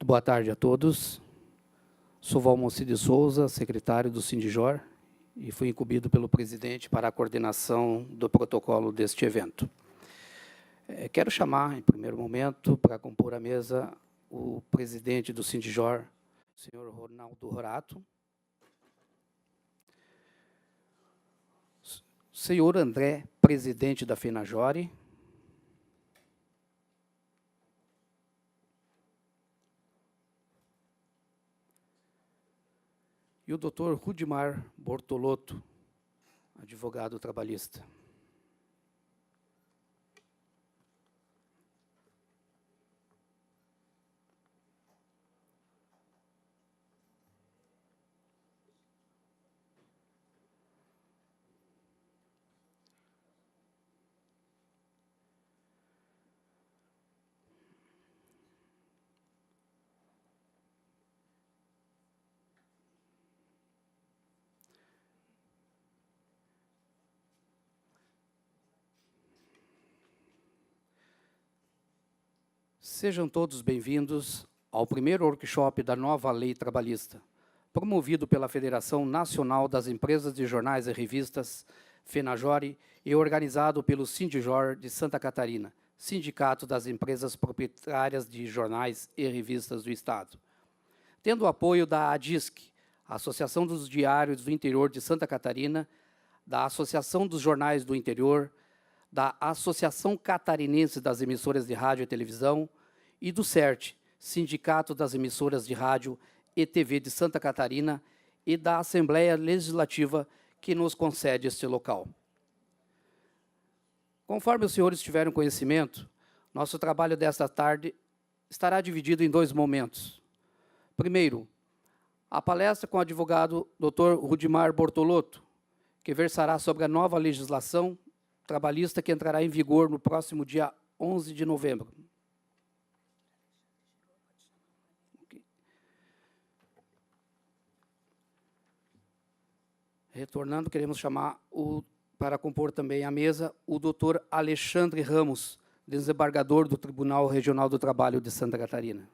Muito boa tarde a todos. Sou Valmonci de Souza, secretário do Sindijor, e fui incumbido pelo presidente para a coordenação do protocolo deste evento. Quero chamar, em primeiro momento, para compor a mesa, o presidente do Sindijor, o senhor Ronaldo Horato, o senhor André, presidente da FENAJORE, e o doutor Rudimar Bortolotto, advogado trabalhista. Sejam todos bem-vindos ao primeiro workshop da nova lei trabalhista, promovido pela Federação Nacional das Empresas de Jornais e Revistas, FENAJORE, e organizado pelo Sindijor de Santa Catarina, Sindicato das Empresas Proprietárias de Jornais e Revistas do Estado. Tendo o apoio da ADISC, Associação dos Diários do Interior de Santa Catarina, da Associação dos Jornais do Interior, da Associação Catarinense das Emissoras de Rádio e Televisão e do CERT, Sindicato das Emissoras de Rádio e TV de Santa Catarina, e da Assembleia Legislativa que nos concede este local. Conforme os senhores tiveram conhecimento, nosso trabalho desta tarde estará dividido em dois momentos. Primeiro, a palestra com o advogado Dr. Rudimar Bortolotto, que versará sobre a nova legislação trabalhista que entrará em vigor no próximo dia 11 de novembro. Retornando, queremos chamar para compor também a mesa o doutor Alexandre Ramos, desembargador do Tribunal Regional do Trabalho de Santa Catarina.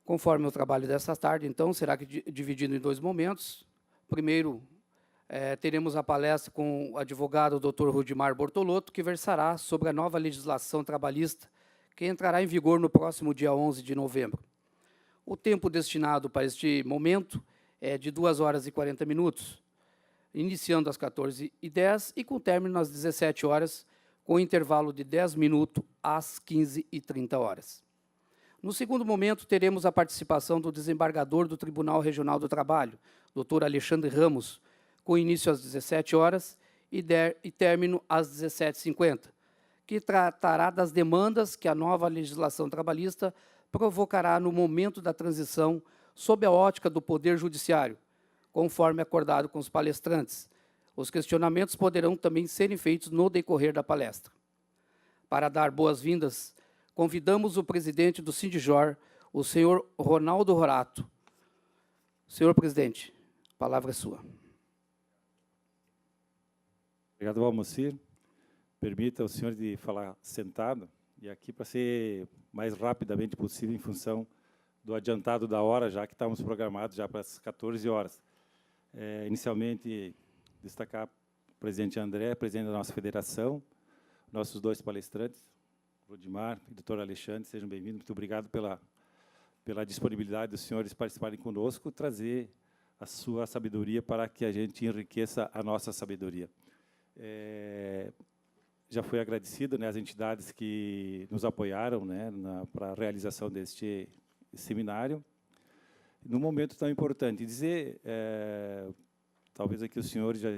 Conforme o trabalho desta tarde, então, será dividido em dois momentos. Primeiro, teremos a palestra com o advogado Dr. Rudimar Bortolotto, que versará sobre a nova legislação trabalhista, que entrará em vigor no próximo dia 11 de novembro. O tempo destinado para este momento é de 2 horas e 40 minutos, iniciando às 14h10 e com término às 17 horas, com intervalo de 10 minutos às 15h30. No segundo momento, teremos a participação do desembargador do Tribunal Regional do Trabalho, Dr. Alexandre Ramos, com início às 17 horas e término às 17h50, que tratará das demandas que a nova legislação trabalhista provocará no momento da transição sob a ótica do Poder Judiciário, conforme acordado com os palestrantes. Os questionamentos poderão também serem feitos no decorrer da palestra. Para dar boas-vindas, convidamos o presidente do Sindijor, o senhor Ronaldo Horato. Senhor presidente, a palavra é sua. Obrigado, Valmonci. Permita o senhor de falar sentado, e aqui para ser mais rapidamente possível em função do adiantado da hora, já que estávamos programados já para as 14 horas. Inicialmente, destacar o presidente André, presidente da nossa federação, nossos dois palestrantes, Rudimar e doutor Alexandre, sejam bem-vindos. Muito obrigado pela disponibilidade dos senhores participarem conosco, trazer a sua sabedoria para que a gente enriqueça a nossa sabedoria. Já foi agradecido, né, as entidades que nos apoiaram, né, para a realização deste seminário. Num momento tão importante, dizer, talvez aqui os senhores já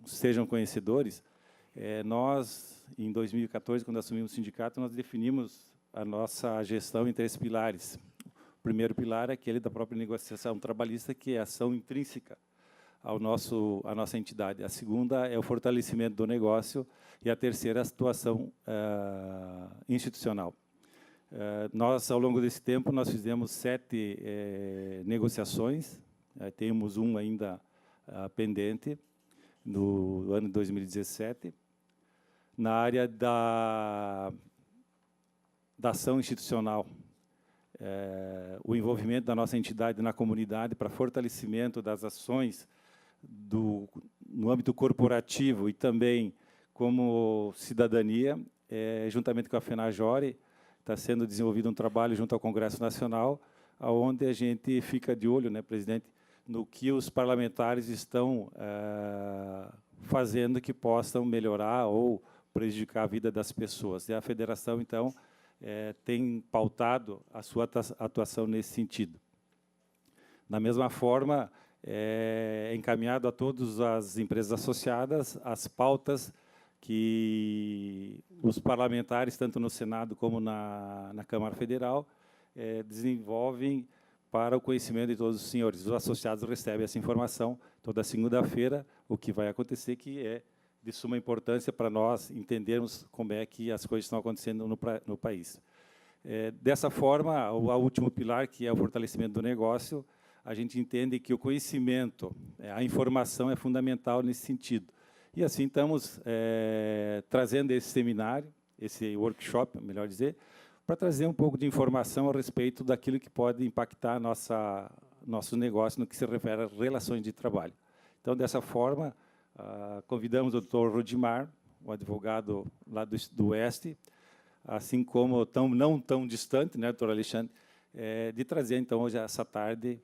sejam conhecedores, nós, em 2014, quando assumimos o sindicato, nós definimos a nossa gestão em 3 pilares. O primeiro pilar é aquele da própria negociação trabalhista, que é a ação intrínseca à nossa entidade. A segunda é o fortalecimento do negócio e a terceira, a situação institucional. Nós, ao longo desse tempo, nós fizemos 7 negociações temos um ainda pendente, no ano de 2017. Na área da ação institucional, o envolvimento da nossa entidade na comunidade para fortalecimento das ações no âmbito corporativo e também como cidadania, juntamente com a FENAJORE, está sendo desenvolvido um trabalho junto ao Congresso Nacional, onde a gente fica de olho, né, presidente, no que os parlamentares estão fazendo que possam melhorar ou prejudicar a vida das pessoas. E a federação, então, tem pautado a sua atuação nesse sentido. Da mesma forma, é encaminhado a todas as empresas associadas as pautas que os parlamentares, tanto no Senado como na Câmara Federal, desenvolvem para o conhecimento de todos os senhores. Os associados recebem essa informação toda segunda-feira, o que vai acontecer, que é de suma importância para nós entendermos como é que as coisas estão acontecendo no país. Dessa forma, o último pilar, que é o fortalecimento do negócio, a gente entende que o conhecimento, a informação é fundamental nesse sentido. E assim estamos trazendo esse seminário, esse workshop, melhor dizer, para trazer um pouco de informação a respeito daquilo que pode impactar nosso negócio no que se refere às relações de trabalho. Então, dessa forma, convidamos o Dr. Rudimar, o advogado lá do Oeste, assim como não tão distante, né, Dr. Alexandre, de trazer, então, hoje, essa tarde,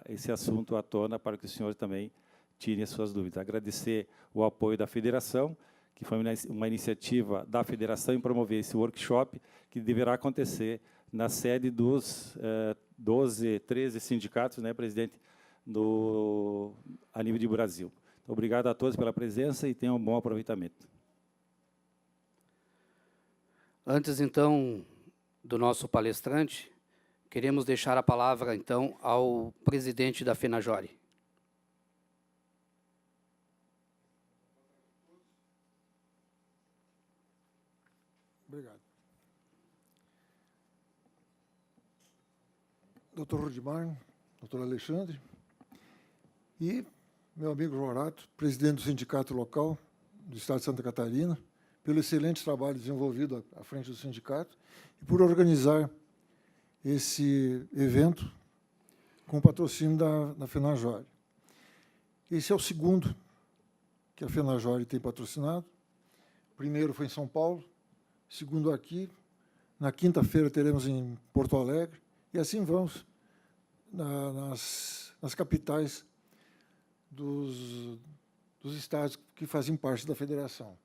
esse assunto à tona para que o senhor também tire as suas dúvidas. Agradecer o apoio da federação, que foi uma iniciativa da federação em promover esse workshop, que deverá acontecer na sede dos 13 sindicatos, né, presidente, a nível de Brasil. Então, obrigado a todos pela presença e tenham um bom aproveitamento. Antes, então, do nosso palestrante, queremos deixar a palavra, então, ao presidente da FENAJORE. Obrigado. Doutor Rudimar, doutor Alexandre e meu amigo Jorato, presidente do sindicato local do Estado de Santa Catarina, pelo excelente trabalho desenvolvido à frente do sindicato e por organizar esse evento com o patrocínio da FENAJORE. Esse é o segundo que a FENAJORE tem patrocinado. O primeiro foi em São Paulo, segundo aqui. Na quinta-feira teremos em Porto Alegre, e assim vamos nas capitais dos estados que fazem parte da federação.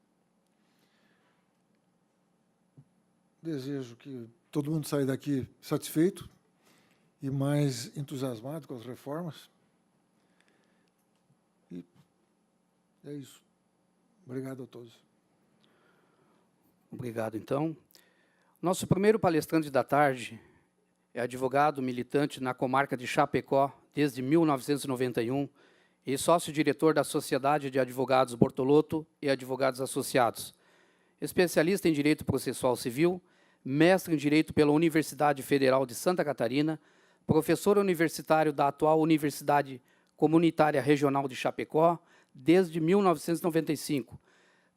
Desejo que todo mundo saia daqui satisfeito e mais entusiasmado com as reformas. E é isso. Obrigado a todos. Obrigado, então. Nosso primeiro palestrante da tarde é advogado militante na comarca de Chapecó desde 1991 e sócio-diretor da Sociedade de Advogados Bortolotto e Advogados Associados. Especialista em Direito Processual Civil, mestre em Direito pela Universidade Federal de Santa Catarina, professor universitário da atual Universidade Comunitária Regional de Chapecó desde 1995,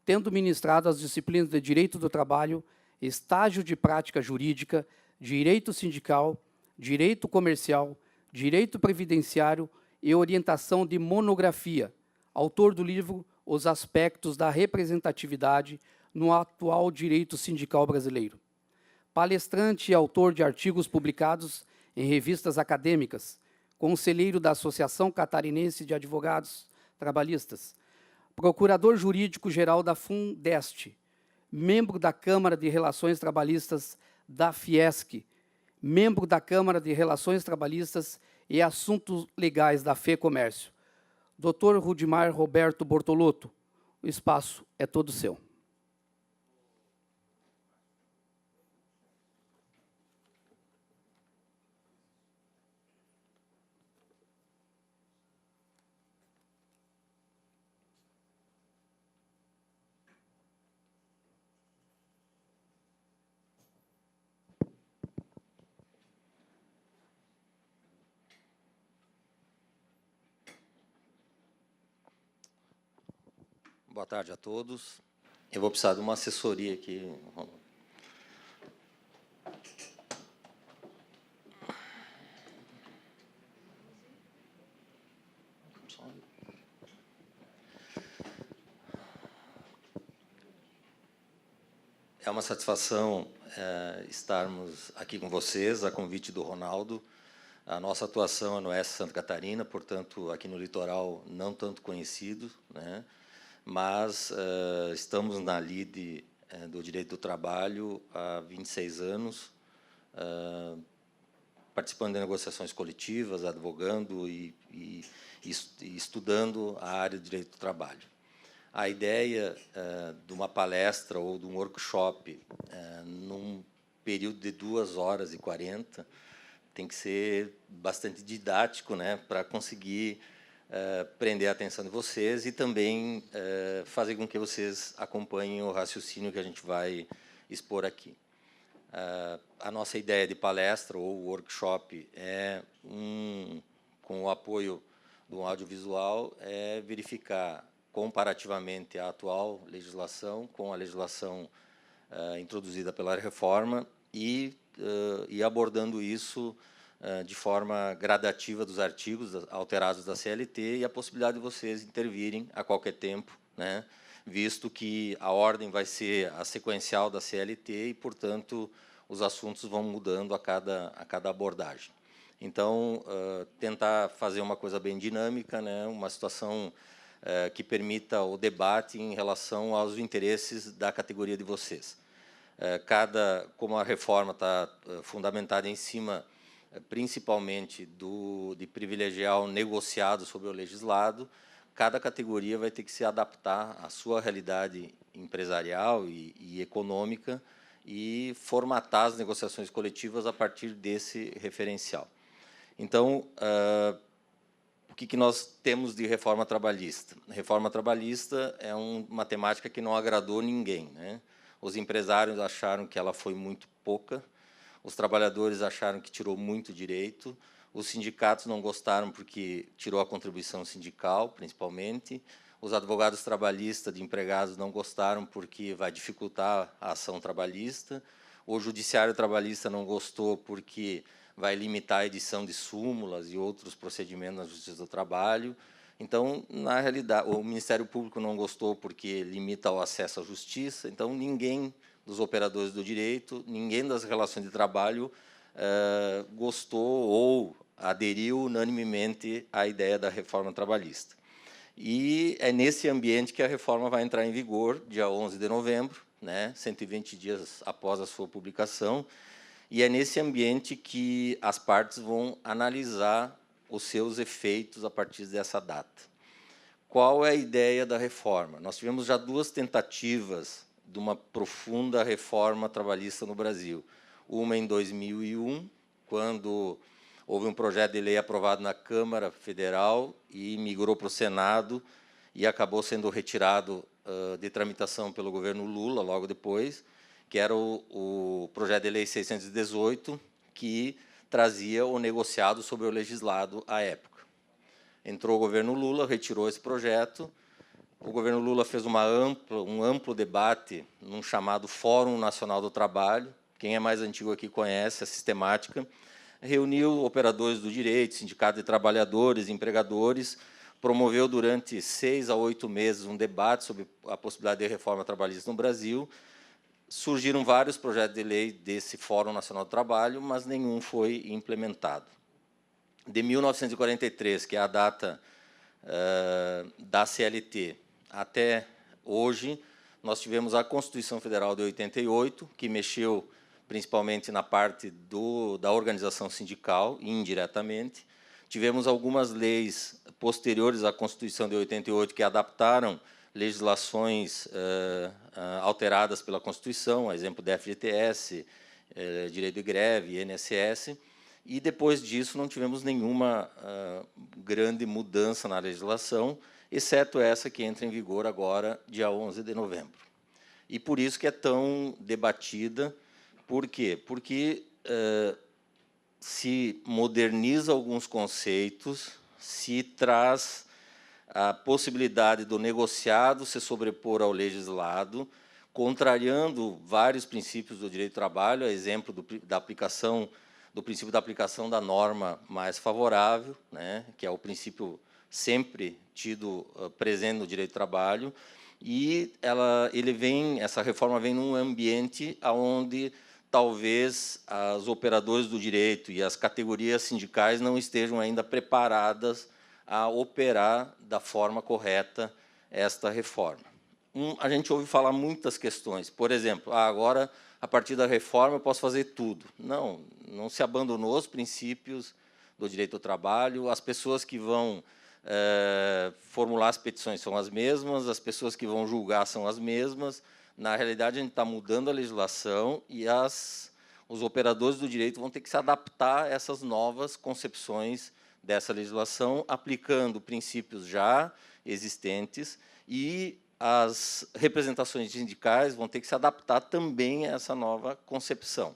tendo ministrado as disciplinas de Direito do Trabalho, Estágio de Prática Jurídica, Direito Sindical, Direito Comercial, Direito Previdenciário e Orientação de Monografia, autor do livro Os Aspectos da Representatividade no Atual Direito Sindical Brasileiro. Palestrante e autor de artigos publicados em revistas acadêmicas, conselheiro da Associação Catarinense de Advogados Trabalhistas, procurador jurídico-geral da Fundeste, membro da Câmara de Relações Trabalhistas da Fiesc, membro da Câmara de Relações Trabalhistas e Assuntos Legais da FEComércio. Dr. Rudimar Roberto Bortolotto, o espaço é todo seu. Boa tarde a todos. Eu vou precisar de uma assessoria aqui. É uma satisfação estarmos aqui com vocês, a convite do Ronaldo. A nossa atuação é no oeste de Santa Catarina, portanto, aqui no litoral não tanto conhecido, né? Mas estamos na lide do direito do trabalho há 26 anos, participando de negociações coletivas, advogando e estudando a área do direito do trabalho. A ideia de uma palestra ou de um workshop num período de 2h40 tem que ser bastante didático, né, para conseguir prender a atenção de vocês e também fazer com que vocês acompanhem o raciocínio que a gente vai expor aqui. A nossa ideia de palestra ou workshop com o apoio do audiovisual, é verificar comparativamente a atual legislação com a legislação introduzida pela reforma e abordando isso de forma gradativa dos artigos alterados da CLT e a possibilidade de vocês intervirem a qualquer tempo, né, visto que a ordem vai ser a sequencial da CLT e, portanto, os assuntos vão mudando a cada abordagem. Então, tentar fazer uma coisa bem dinâmica, né, uma situação que permita o debate em relação aos interesses da categoria de vocês. Como a reforma está fundamentada em cima, principalmente, de privilegiar o negociado sobre o legislado, cada categoria vai ter que se adaptar à sua realidade empresarial e econômica e formatar as negociações coletivas a partir desse referencial. Então, o que nós temos de reforma trabalhista? A reforma trabalhista é uma temática que não agradou ninguém, né? Os empresários acharam que ela foi muito pouca, os trabalhadores acharam que tirou muito direito, os sindicatos não gostaram porque tirou a contribuição sindical, principalmente, os advogados trabalhistas de empregados não gostaram porque vai dificultar a ação trabalhista, o judiciário trabalhista não gostou porque vai limitar a edição de súmulas e outros procedimentos na Justiça do Trabalho. Então, na realidade, o Ministério Público não gostou porque limita o acesso à justiça. Então, ninguém dos operadores do direito, ninguém das relações de trabalho gostou ou aderiu unanimemente à ideia da reforma trabalhista. E é nesse ambiente que a reforma vai entrar em vigor, dia 11 de novembro, né, 120 dias após a sua publicação, e é nesse ambiente que as partes vão analisar os seus efeitos a partir dessa data. Qual é a ideia da reforma? Nós tivemos já 2 tentativas de uma profunda reforma trabalhista no Brasil. Uma em 2001, quando houve um projeto de lei aprovado na Câmara Federal e migrou para o Senado e acabou sendo retirado de tramitação pelo governo Lula logo depois, que era o projeto de lei 618, que trazia o negociado sobre o legislado à época. Entrou o governo Lula, retirou esse projeto, o governo Lula fez um amplo debate num chamado Fórum Nacional do Trabalho, quem é mais antigo aqui conhece a sistemática, reuniu operadores do direito, sindicato de trabalhadores, empregadores, promoveu durante 6 a 8 meses um debate sobre a possibilidade de reforma trabalhista no Brasil. Surgiram vários projetos de lei desse Fórum Nacional do Trabalho, mas nenhum foi implementado. De 1943, que é a data da CLT, até hoje, nós tivemos a Constituição Federal de 88, que mexeu principalmente na parte da organização sindical, indiretamente. Tivemos algumas leis posteriores à Constituição de 88 que adaptaram legislações alteradas pela Constituição, a exemplo da FGTS, direito de greve, INSS, e depois disso não tivemos nenhuma grande mudança na legislação, exceto essa que entra em vigor agora, dia 11 de novembro. E por isso que é tão debatida. Por quê? Porque se moderniza alguns conceitos, se traz a possibilidade do negociado se sobrepor ao legislado, contrariando vários princípios do direito do trabalho, a exemplo do princípio da aplicação da norma mais favorável, né, que é o princípio sempre tido presente no direito do trabalho, e essa reforma vem num ambiente onde talvez os operadores do direito e as categorias sindicais não estejam ainda preparadas a operar da forma correta esta reforma. A gente ouve falar muitas questões. Por exemplo, agora, a partir da reforma, eu posso fazer tudo. Não se abandonou os princípios do direito ao trabalho. As pessoas que vão formular as petições são as mesmas, as pessoas que vão julgar são as mesmas. Na realidade, a gente está mudando a legislação e os operadores do direito vão ter que se adaptar a essas novas concepções dessa legislação, aplicando princípios já existentes, e as representações sindicais vão ter que se adaptar também a essa nova concepção.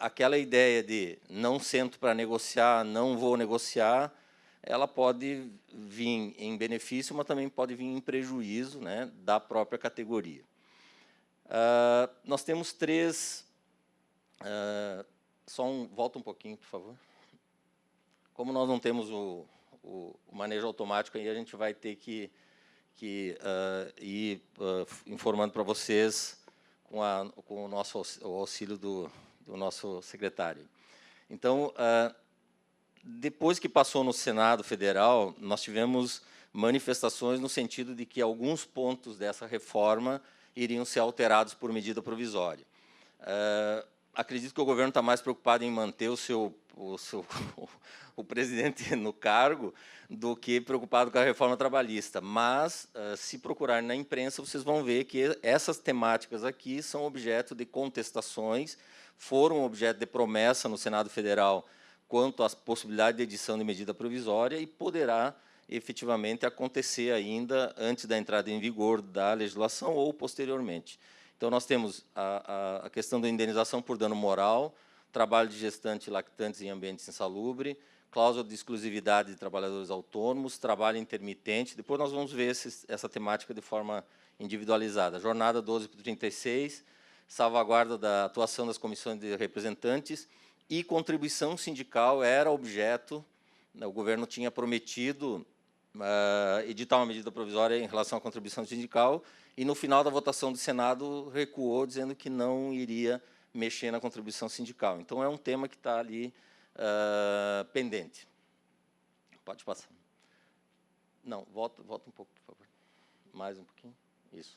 Aquela ideia de não sento para negociar, não vou negociar, ela pode vir em benefício, mas também pode vir em prejuízo, né, da própria categoria. Nós temos três... volta um pouquinho, por favor. Como nós não temos o manejo automático, aí a gente vai ter que ir informando para vocês com o nosso auxílio do nosso secretário. Então, depois que passou no Senado Federal, nós tivemos manifestações no sentido de que alguns pontos dessa reforma iriam ser alterados por medida provisória. Acredito que o governo está mais preocupado em manter o presidente no cargo do que preocupado com a reforma trabalhista. Mas, se procurarem na imprensa, vocês vão ver que essas temáticas aqui são objeto de contestações, foram objeto de promessa no Senado Federal quanto à possibilidade de edição de medida provisória, e poderá efetivamente acontecer ainda antes da entrada em vigor da legislação ou posteriormente. Então, nós temos a questão da indenização por dano moral, trabalho de gestantes e lactantes em ambientes insalubres, cláusula de exclusividade de trabalhadores autônomos, trabalho intermitente. Depois nós vamos ver essa temática de forma individualizada. Jornada 12 por 36, salvaguarda da atuação das comissões de representantes e contribuição sindical era objeto, o governo tinha prometido editar uma medida provisória em relação à contribuição sindical, e, no final da votação do Senado, recuou, dizendo que não iria mexer na contribuição sindical. Então, é um tema que está ali pendente. Pode passar. Não, volta um pouco, por favor. Mais um pouquinho. Isso.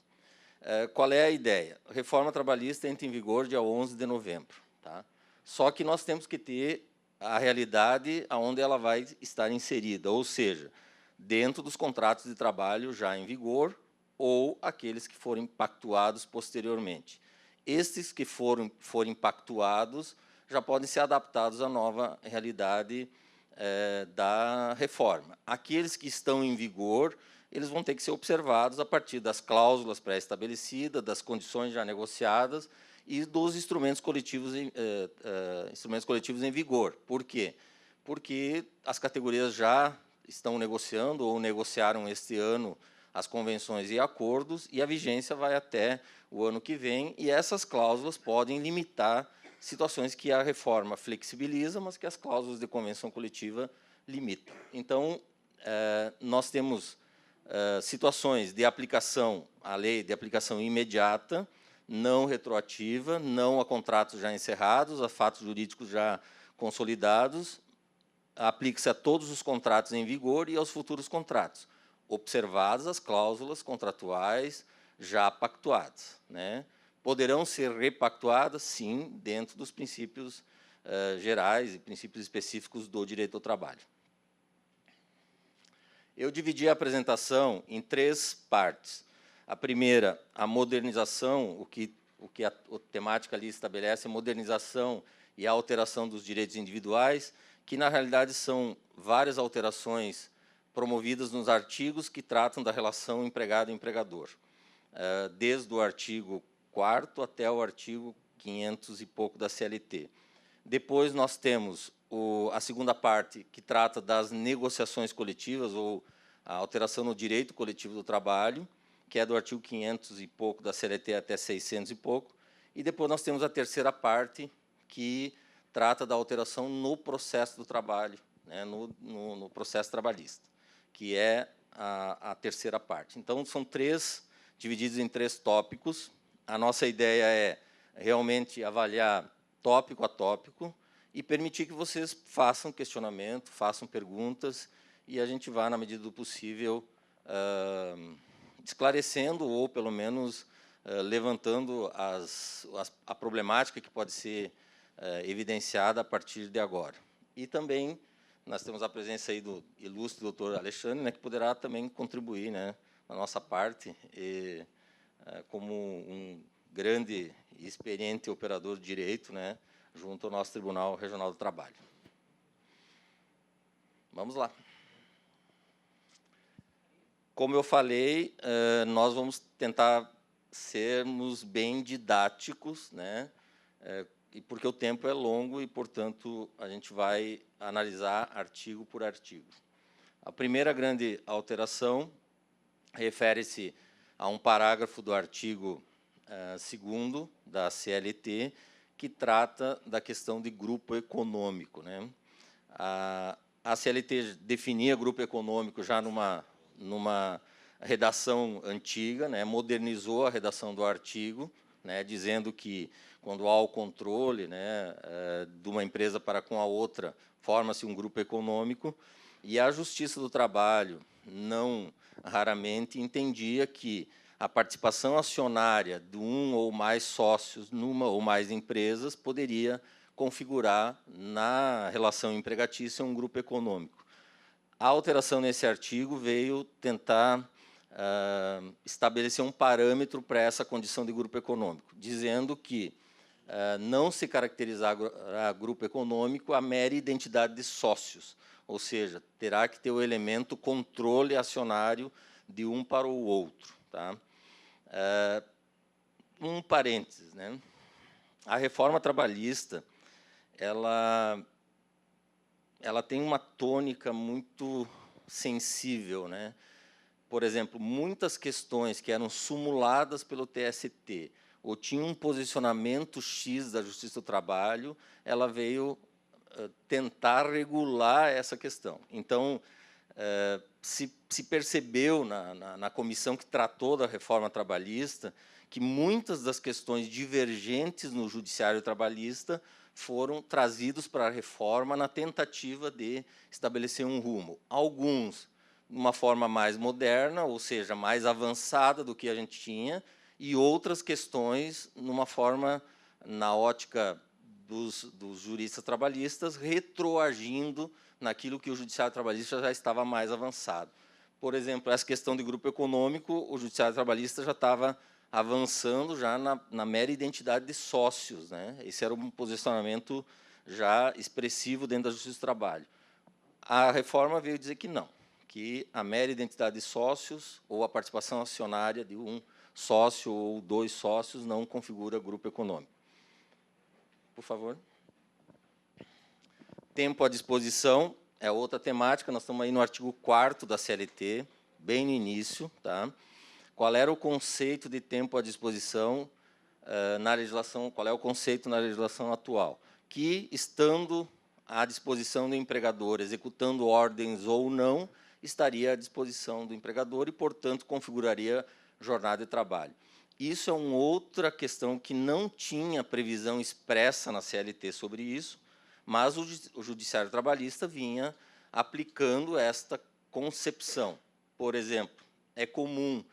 Qual é a ideia? A reforma trabalhista entra em vigor dia 11 de novembro. Tá? Só que nós temos que ter a realidade onde ela vai estar inserida, ou seja, dentro dos contratos de trabalho já em vigor ou aqueles que forem pactuados posteriormente. Estes que forem pactuados já podem ser adaptados à nova realidade da reforma. Aqueles que estão em vigor, eles vão ter que ser observados a partir das cláusulas pré-estabelecidas, das condições já negociadas e dos instrumentos coletivos em vigor. Por quê? Porque as categorias já estão negociando ou negociaram este ano as convenções e acordos, e a vigência vai até o ano que vem, e essas cláusulas podem limitar situações que a reforma flexibiliza, mas que as cláusulas de convenção coletiva limitam. Então, nós temos situações de aplicação, a lei de aplicação imediata, não retroativa, não a contratos já encerrados, a fatos jurídicos já consolidados, aplica-se a todos os contratos em vigor e aos futuros contratos, observadas as cláusulas contratuais já pactuadas, né? Poderão ser repactuadas, sim, dentro dos princípios gerais e princípios específicos do direito ao trabalho. Eu dividi a apresentação em três partes. A primeira, a modernização, o que a temática ali estabelece, a modernização e a alteração dos direitos individuais, que, na realidade, são várias alterações promovidas nos artigos que tratam da relação empregado-empregador, desde o artigo 4º até o artigo 500 e pouco da CLT. Depois, nós temos a segunda parte, que trata das negociações coletivas, ou a alteração no direito coletivo do trabalho, que é do artigo 500 e pouco da CLT até 600 e pouco, e depois nós temos a terceira parte, que trata da alteração no processo do trabalho, né, no processo trabalhista, que é a terceira parte. Então, são divididos em 3 tópicos. A nossa ideia é realmente avaliar tópico a tópico e permitir que vocês façam questionamento, façam perguntas, e a gente vá, na medida do possível, esclarecendo ou, pelo menos, levantando a problemática que pode ser evidenciada a partir de agora. E também nós temos a presença aí do ilustre doutor Alexandre, né, que poderá também contribuir, né, na nossa parte, como um grande e experiente operador de direito, né, junto ao nosso Tribunal Regional do Trabalho. Vamos lá. Como eu falei, nós vamos tentar sermos bem didáticos, né, e porque o tempo é longo e, portanto, a gente vai analisar artigo por artigo. A primeira grande alteração refere-se a um parágrafo do artigo 2º da CLT, que trata da questão de grupo econômico, né? A CLT definia grupo econômico já numa redação antiga, né? Modernizou a redação do artigo, né? Dizendo que, quando há o controle, né, de uma empresa para com a outra, forma-se um grupo econômico, e a Justiça do Trabalho, não raramente, entendia que a participação acionária de um ou mais sócios numa ou mais empresas poderia configurar, na relação empregatícia, um grupo econômico. A alteração nesse artigo veio tentar estabelecer um parâmetro para essa condição de grupo econômico, dizendo que não se caracterizará grupo econômico a mera identidade de sócios, ou seja, terá que ter o elemento controle acionário de um para o outro. Tá? Um parênteses, né? A reforma trabalhista, ela tem uma tônica muito sensível, né? Por exemplo, muitas questões que eram sumuladas pelo TST ou tinham um posicionamento X da Justiça do Trabalho, ela veio tentar regular essa questão. Então, se percebeu na comissão que tratou da reforma trabalhista que muitas das questões divergentes no judiciário trabalhista foram trazidos para a reforma na tentativa de estabelecer um rumo. Alguns de uma forma mais moderna, ou seja, mais avançada do que a gente tinha, e outras questões numa forma, na ótica dos juristas trabalhistas, retroagindo naquilo que o judiciário trabalhista já estava mais avançado. Por exemplo, essa questão de grupo econômico, o judiciário trabalhista já estava avançando já na mera identidade de sócios, né? Esse era um posicionamento já expressivo dentro da Justiça do Trabalho. A reforma veio dizer que não, que a mera identidade de sócios ou a participação acionária de um sócio ou 2 sócios não configura grupo econômico. Por favor. Tempo à disposição é outra temática. Nós estamos aí no artigo 4º da CLT, bem no início. Tá? Qual era o conceito de tempo à disposição na legislação? Qual é o conceito na legislação atual? Que, estando à disposição do empregador, executando ordens ou não, estaria à disposição do empregador e, portanto, configuraria jornada de trabalho. Isso é uma outra questão que não tinha previsão expressa na CLT sobre isso, mas o Judiciário Trabalhista vinha aplicando esta concepção. Por exemplo, é comum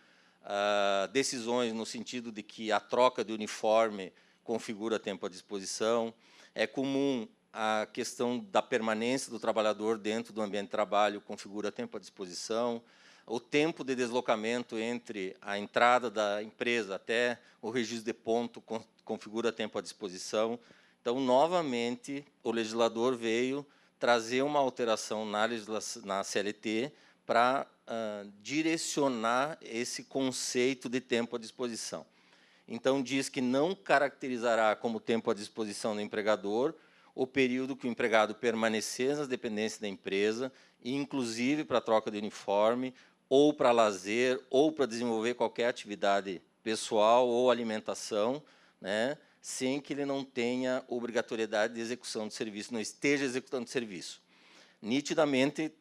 decisões no sentido de que a troca de uniforme configura tempo à disposição, é comum a questão da permanência do trabalhador dentro do ambiente de trabalho configura tempo à disposição, o tempo de deslocamento entre a entrada da empresa até o registro de ponto configura tempo à disposição. Então, novamente, o legislador veio trazer uma alteração na CLT para direcionar esse conceito de tempo à disposição. Então, diz que não caracterizará como tempo à disposição do empregador o período que o empregado permanecer nas dependências da empresa, inclusive para troca de uniforme, ou para lazer, ou para desenvolver qualquer atividade pessoal ou alimentação, né, sem que ele não tenha obrigatoriedade de execução de serviço, não esteja executando serviço. Nitidamente,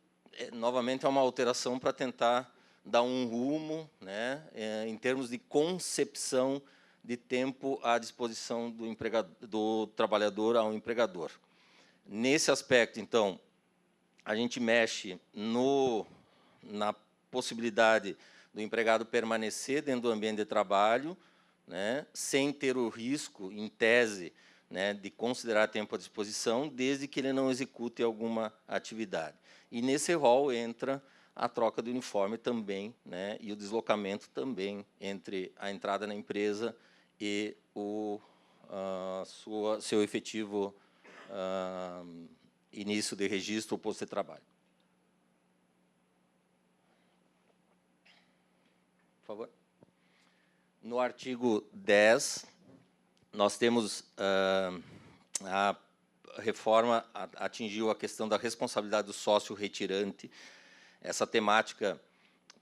novamente, é uma alteração para tentar dar um rumo, né, em termos de concepção de tempo à disposição do trabalhador ao empregador. Nesse aspecto, então, a gente mexe na possibilidade do empregado permanecer dentro do ambiente de trabalho, né, sem ter o risco, em tese, né, de considerar tempo à disposição, desde que ele não execute alguma atividade. E nesse rol entra a troca de uniforme também, né, e o deslocamento também entre a entrada na empresa e seu efetivo início de registro ou posto de trabalho. Por favor. No artigo 10, nós temos a reforma atingiu a questão da responsabilidade do sócio retirante. Essa temática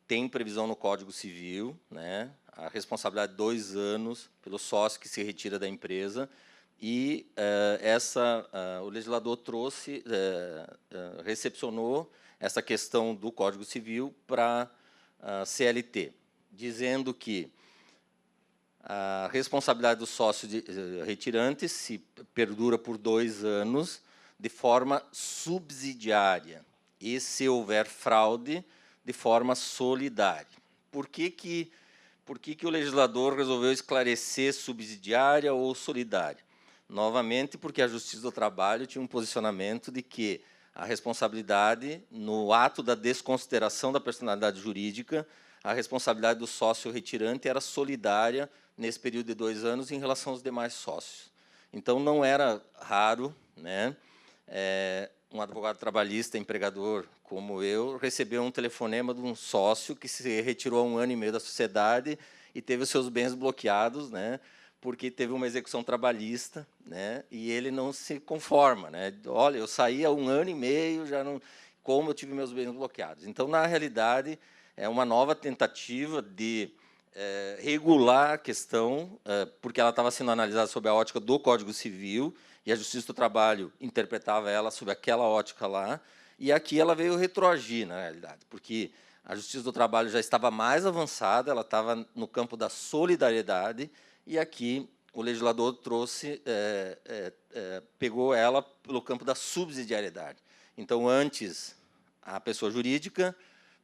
tem previsão no Código Civil, né? A responsabilidade de 2 anos pelo sócio que se retira da empresa, e o legislador recepcionou essa questão do Código Civil para a CLT, dizendo que a responsabilidade do sócio retirante se perdura por 2 anos de forma subsidiária e, se houver fraude, de forma solidária. Por que o legislador resolveu esclarecer subsidiária ou solidária? Novamente, porque a Justiça do Trabalho tinha um posicionamento de que a responsabilidade, no ato da desconsideração da personalidade jurídica, a responsabilidade do sócio retirante era solidária nesse período de 2 anos em relação aos demais sócios. Então, não era raro, né, um advogado trabalhista, empregador como eu, receber um telefonema de um sócio que se retirou há 1 ano e meio da sociedade e teve os seus bens bloqueados, né, porque teve uma execução trabalhista, né, e ele não se conforma, né? Olha, eu saí há 1 ano e meio, já não, como eu tive meus bens bloqueados. Então, na realidade, é uma nova tentativa de regular a questão, porque ela estava sendo analisada sob a ótica do Código Civil, e a Justiça do Trabalho interpretava ela sob aquela ótica lá, e aqui ela veio retroagir, na realidade, porque a Justiça do Trabalho já estava mais avançada, ela estava no campo da solidariedade, e aqui o legislador trouxe, pegou ela pelo campo da subsidiariedade. Então, antes, a pessoa jurídica,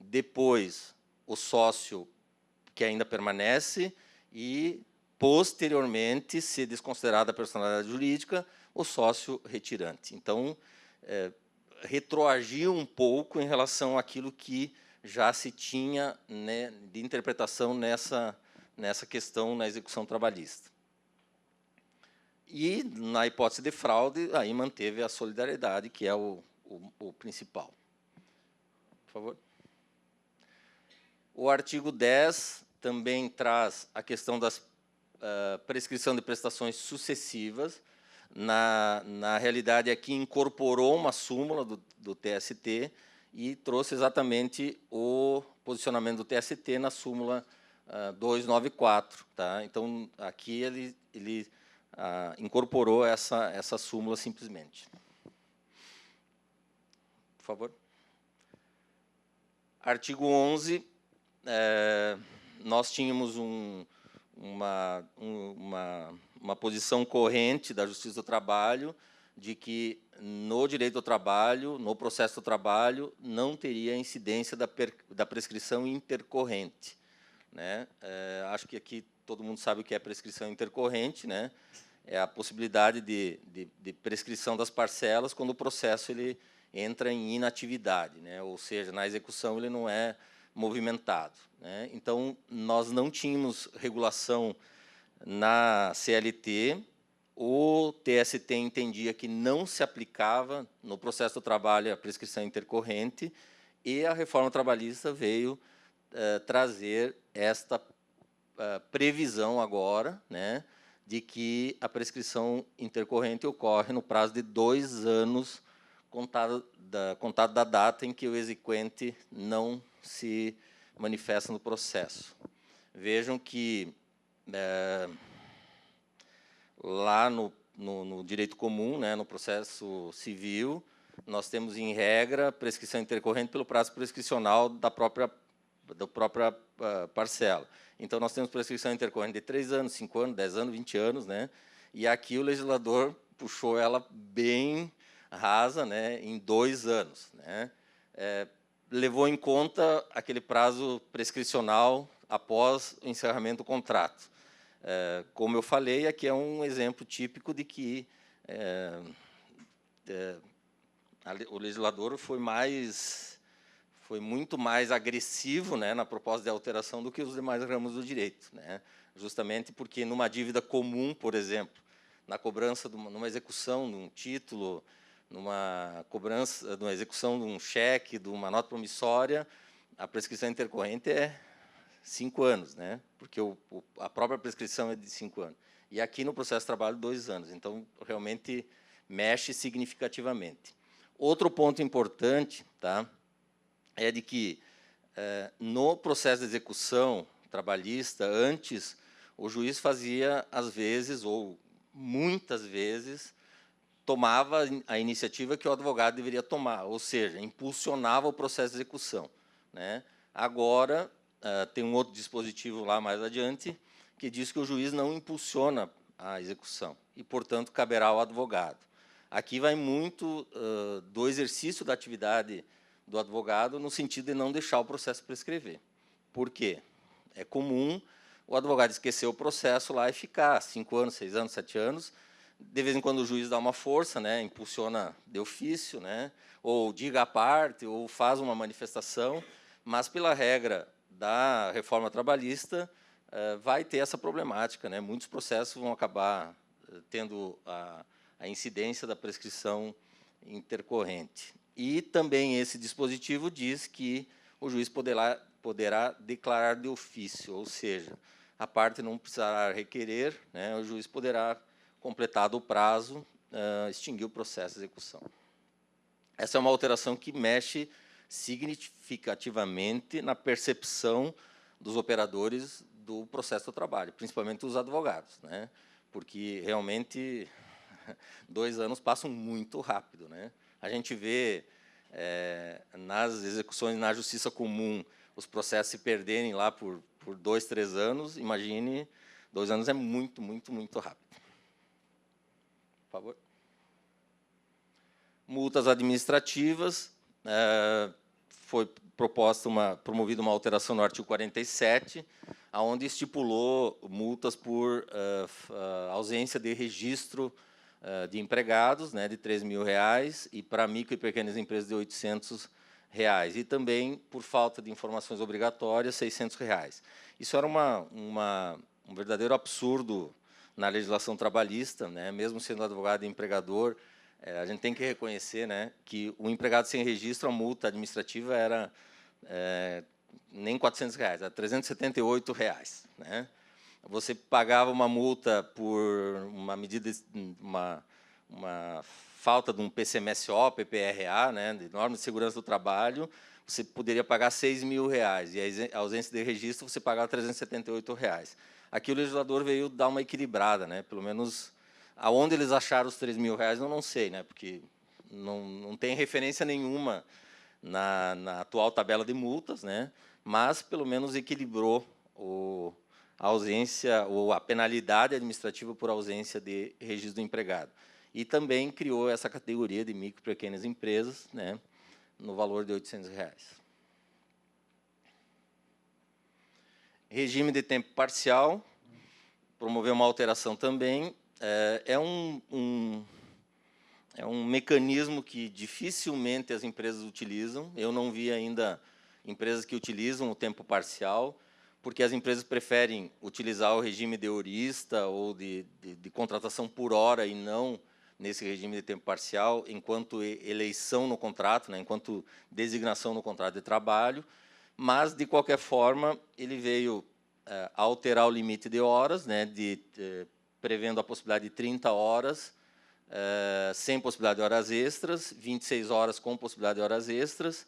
depois, o sócio que ainda permanece e, posteriormente, se desconsiderada a personalidade jurídica, o sócio retirante. Então, retroagiu um pouco em relação àquilo que já se tinha, né, de interpretação nessa questão na execução trabalhista. E, na hipótese de fraude, aí manteve a solidariedade, que é o principal. Por favor. O artigo 10 também traz a questão da prescrição de prestações sucessivas. Na realidade, aqui incorporou uma súmula do TST e trouxe exatamente o posicionamento do TST na súmula 294. Tá? Então, aqui ele incorporou essa súmula simplesmente. Por favor. Artigo 11. Nós tínhamos uma posição corrente da Justiça do Trabalho de que, no direito do trabalho, no processo do trabalho, não teria incidência da prescrição intercorrente, né? Acho que aqui todo mundo sabe o que é prescrição intercorrente, né? É a possibilidade de prescrição das parcelas quando o processo ele entra em inatividade, né? Ou seja, na execução ele não é movimentado, né? Então, nós não tínhamos regulação na CLT, o TST entendia que não se aplicava no processo do trabalho a prescrição intercorrente, e a reforma trabalhista veio trazer esta previsão agora, né, de que a prescrição intercorrente ocorre no prazo de 2 anos, contado da data em que o exequente não se manifesta no processo. Vejam que, lá no direito comum, né, no processo civil, nós temos, em regra, prescrição intercorrente pelo prazo prescricional da própria parcela. Então, nós temos prescrição intercorrente de 3 anos, 5 anos, 10 anos, 20 anos, né? E aqui o legislador puxou ela bem rasa, né, em 2 anos. Né? Levou em conta aquele prazo prescricional após o encerramento do contrato. Como eu falei, aqui é um exemplo típico de que o legislador foi muito mais agressivo, né, na proposta de alteração do que os demais ramos do direito, né? Justamente porque, numa dívida comum, por exemplo, na cobrança, numa execução de um título, numa execução de um cheque, de uma nota promissória, a prescrição intercorrente é 5 anos, né? Porque a própria prescrição é de 5 anos. E aqui, no processo de trabalho, 2 anos. Então, realmente, mexe significativamente. Outro ponto importante, tá, é de que, no processo de execução trabalhista, antes, o juiz fazia, às vezes, ou muitas vezes, tomava a iniciativa que o advogado deveria tomar, ou seja, impulsionava o processo de execução. Né? Agora, tem um outro dispositivo lá mais adiante, que diz que o juiz não impulsiona a execução, e, portanto, caberá ao advogado. Aqui vai muito do exercício da atividade do advogado, no sentido de não deixar o processo prescrever. Por quê? É comum o advogado esquecer o processo lá e ficar 5 anos, 6 anos, 7 anos. De vez em quando o juiz dá uma força, né, impulsiona de ofício, né, ou diga à parte, ou faz uma manifestação, mas, pela regra da reforma trabalhista, vai ter essa problemática. Né? Muitos processos vão acabar tendo a incidência da prescrição intercorrente. E também esse dispositivo diz que o juiz poderá declarar de ofício, ou seja, a parte não precisará requerer, né, o juiz poderá, completado o prazo, extinguir o processo de execução. Essa é uma alteração que mexe significativamente na percepção dos operadores do processo do trabalho, principalmente os advogados, né, porque, realmente, 2 anos passam muito rápido. Né? A gente vê, nas execuções na justiça comum, os processos se perderem lá por 2, 3 anos. Imagine, 2 anos é muito, muito, muito rápido. Por favor. Multas administrativas. Foi promovida uma alteração no artigo 47, onde estipulou multas por ausência de registro de empregados, né, de R$3.000, e para micro e pequenas empresas de R$800, e também, por falta de informações obrigatórias, R$600. Isso era um verdadeiro absurdo na legislação trabalhista, né? Mesmo sendo advogado e empregador, a gente tem que reconhecer, né, que o empregado sem registro, a multa administrativa era nem R$400, era R$378. Né? Você pagava uma multa por uma medida, uma falta de um PCMSO, PPRA, né, de norma de segurança do trabalho, você poderia pagar R$6.000, e a ausência de registro você pagava R$378. Aqui o legislador veio dar uma equilibrada, né, pelo menos aonde eles acharam os R$3.000, eu não sei, né, porque não tem referência nenhuma na atual tabela de multas, né, mas pelo menos equilibrou a ausência ou a penalidade administrativa por ausência de registro do empregado. E também criou essa categoria de micro e pequenas empresas, né, no valor de R$800. Regime de tempo parcial, promoveu uma alteração também. É um mecanismo que dificilmente as empresas utilizam. Eu não vi ainda empresas que utilizam o tempo parcial, porque as empresas preferem utilizar o regime de horista ou de contratação por hora e não nesse regime de tempo parcial, enquanto eleição no contrato, né, enquanto designação no contrato de trabalho. Mas, de qualquer forma, ele veio alterar o limite de horas, né, prevendo a possibilidade de 30 horas, sem possibilidade de horas extras, 26 horas com possibilidade de horas extras,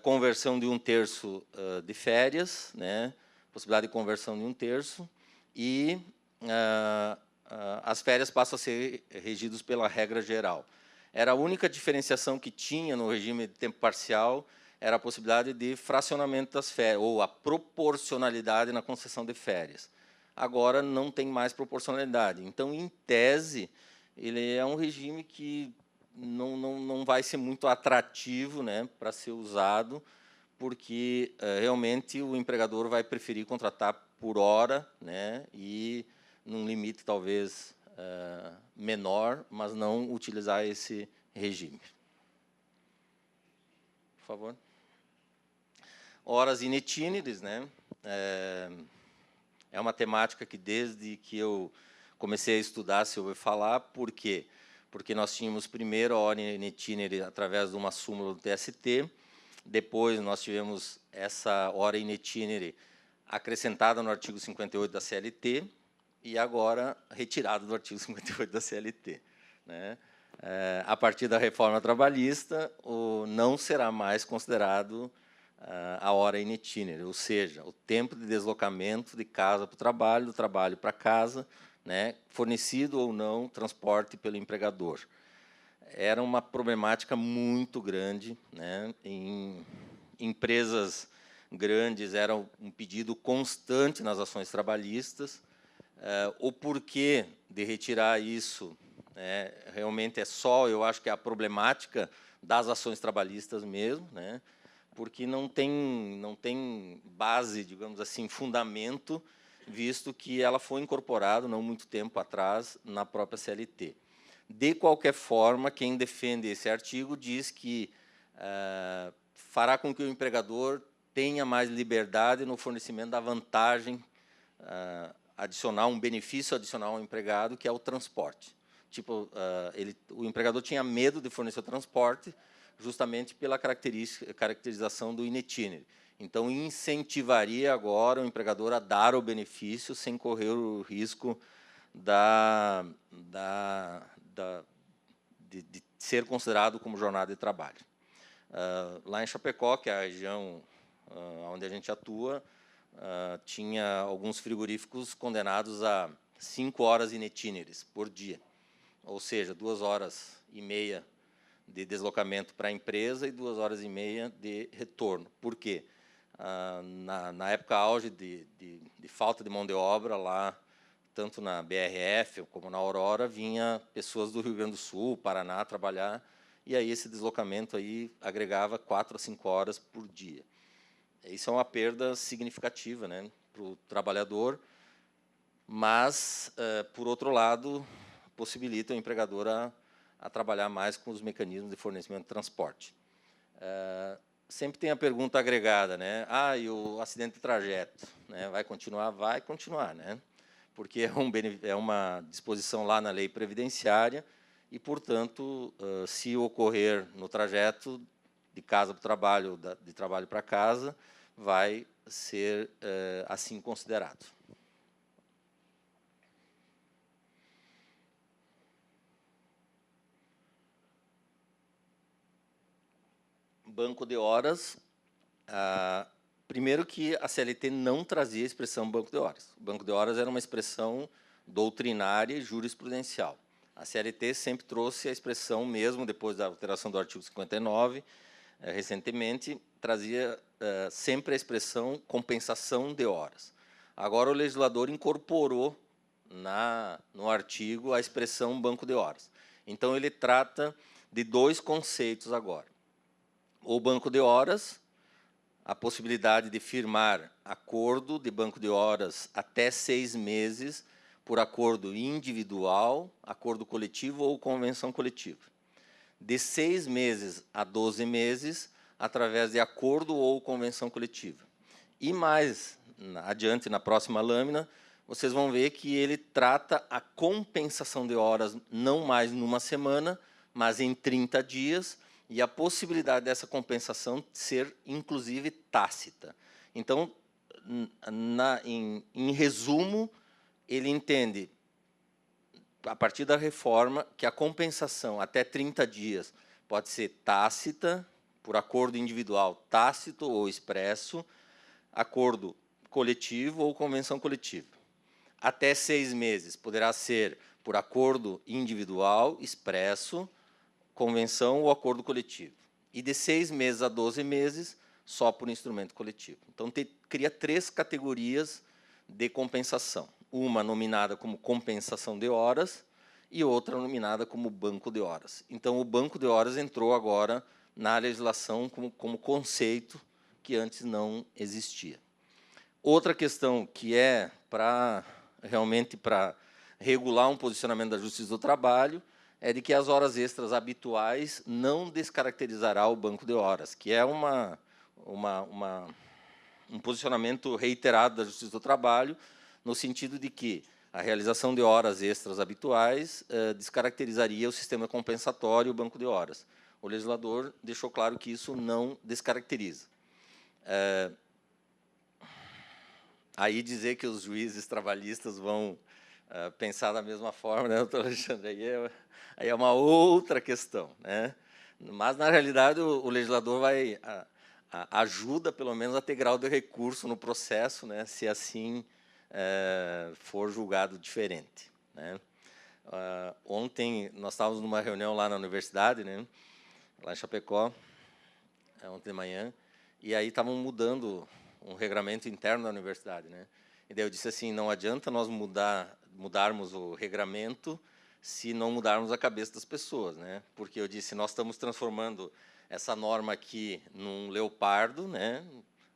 conversão de 1/3 de férias, né, possibilidade de conversão de 1/3, e as férias passam a ser regidas pela regra geral. Era a única diferenciação que tinha no regime de tempo parcial, era a possibilidade de fracionamento das férias, ou a proporcionalidade na concessão de férias. Agora não tem mais proporcionalidade. Então, em tese, ele é um regime que não vai ser muito atrativo, né, para ser usado, porque realmente o empregador vai preferir contratar por hora, né, e num limite talvez menor, mas não utilizar esse regime. Por favor. Horas in itinere, né? É uma temática que, desde que eu comecei a estudar, se ouviu falar. Por quê? Porque nós tínhamos primeiro a hora in itinere através de uma súmula do TST, depois nós tivemos essa hora in itinere acrescentada no artigo 58 da CLT, e agora retirada do artigo 58 da CLT. Né? A partir da reforma trabalhista, não será mais considerado a hora in itinere, ou seja, o tempo de deslocamento de casa para o trabalho, do trabalho para casa, né, fornecido ou não transporte pelo empregador. Era uma problemática muito grande, né, em empresas grandes, era um pedido constante nas ações trabalhistas. O porquê de retirar isso, realmente é só, eu acho que é a problemática das ações trabalhistas mesmo, né, porque não tem base, digamos assim, fundamento, visto que ela foi incorporada, não muito tempo atrás, na própria CLT. De qualquer forma, quem defende esse artigo diz que fará com que o empregador tenha mais liberdade no fornecimento da vantagem adicional, um benefício adicional ao empregado, que é o transporte. Tipo, o empregador tinha medo de fornecer o transporte, justamente pela caracterização do in itinere. Então, incentivaria agora o empregador a dar o benefício sem correr o risco de ser considerado como jornada de trabalho. Lá em Chapecó, que é a região onde a gente atua, tinha alguns frigoríficos condenados a 5 horas in itineres por dia, ou seja, 2 horas e meia de deslocamento para a empresa e 2 horas e meia de retorno. Por quê? Na época auge de falta de mão de obra, lá, tanto na BRF como na Aurora, vinha pessoas do Rio Grande do Sul, Paraná, trabalhar, e aí esse deslocamento aí agregava 4 a 5 horas por dia. Isso é uma perda significativa, né, para o trabalhador, mas, por outro lado, possibilita o empregador a trabalhar mais com os mecanismos de fornecimento de transporte. Sempre tem a pergunta agregada, né? E o acidente de trajeto, né? Vai continuar? Vai continuar, né? Porque é uma disposição lá na lei previdenciária e, portanto, se ocorrer no trajeto de casa para o trabalho, de trabalho para casa, vai ser assim considerado. Banco de horas. Primeiro que a CLT não trazia a expressão banco de horas. O banco de horas era uma expressão doutrinária e jurisprudencial. A CLT sempre trouxe a expressão, mesmo depois da alteração do artigo 59, recentemente, trazia sempre a expressão compensação de horas. Agora, o legislador incorporou no artigo a expressão banco de horas. Então, ele trata de 2 conceitos agora. O banco de horas, a possibilidade de firmar acordo de banco de horas até 6 meses por acordo individual, acordo coletivo ou convenção coletiva. De 6 meses a 12 meses, através de acordo ou convenção coletiva. E mais adiante, na próxima lâmina, vocês vão ver que ele trata a compensação de horas não mais numa semana, mas em 30 dias, e a possibilidade dessa compensação ser, inclusive, tácita. Então, em resumo, ele entende a partir da reforma, que a compensação até 30 dias pode ser tácita, por acordo individual tácito ou expresso, acordo coletivo ou convenção coletiva. Até 6 meses poderá ser por acordo individual, expresso, convenção ou acordo coletivo. E de 6 meses a 12 meses, só por instrumento coletivo. Então, cria 3 categorias de compensação. Uma nominada como compensação de horas e outra nominada como banco de horas. Então, o banco de horas entrou agora na legislação como conceito que antes não existia. Outra questão que é realmente para regular um posicionamento da Justiça do Trabalho é de que as horas extras habituais não descaracterizará o banco de horas, que é um posicionamento reiterado da Justiça do Trabalho, no sentido de que a realização de horas extras habituais descaracterizaria o sistema compensatório e o banco de horas. O legislador deixou claro que isso não descaracteriza. Aí dizer que os juízes trabalhistas vão pensar da mesma forma, né, doutor Alexandre? Aí é uma outra questão, né? Mas, na realidade, o legislador ajuda, pelo menos, a ter grau de recurso no processo, né, se assim for julgado diferente, né? Ontem, nós estávamos numa reunião lá na universidade, né, lá em Chapecó, ontem de manhã, e aí estavam mudando um regramento interno da universidade, né? E daí eu disse assim, não adianta nós mudarmos o regramento se não mudarmos a cabeça das pessoas, né? Porque eu disse, nós estamos transformando essa norma aqui num leopardo, né?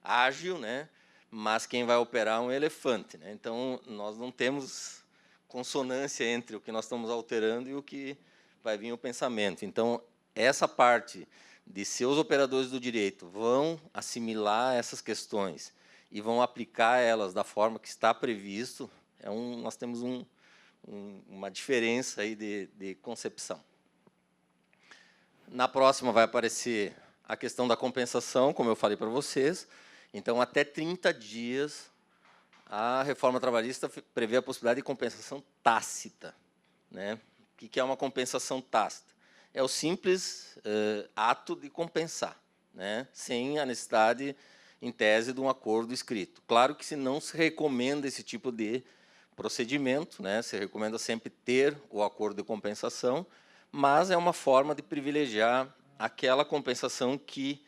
Ágil, né? Mas quem vai operar é um elefante, né? Então, nós não temos consonância entre o que nós estamos alterando e o que vai vir o pensamento. Então, essa parte de seus operadores do direito vão assimilar essas questões e vão aplicar elas da forma que está previsto, nós temos uma diferença aí de concepção. Na próxima vai aparecer a questão da compensação, como eu falei para vocês. Então, até 30 dias, a reforma trabalhista prevê a possibilidade de compensação tácita, né? O que é uma compensação tácita? É o simples ato de compensar, né, sem a necessidade, em tese, de um acordo escrito. Claro que não se recomenda esse tipo de procedimento, né, se recomenda sempre ter o acordo de compensação, mas é uma forma de privilegiar aquela compensação que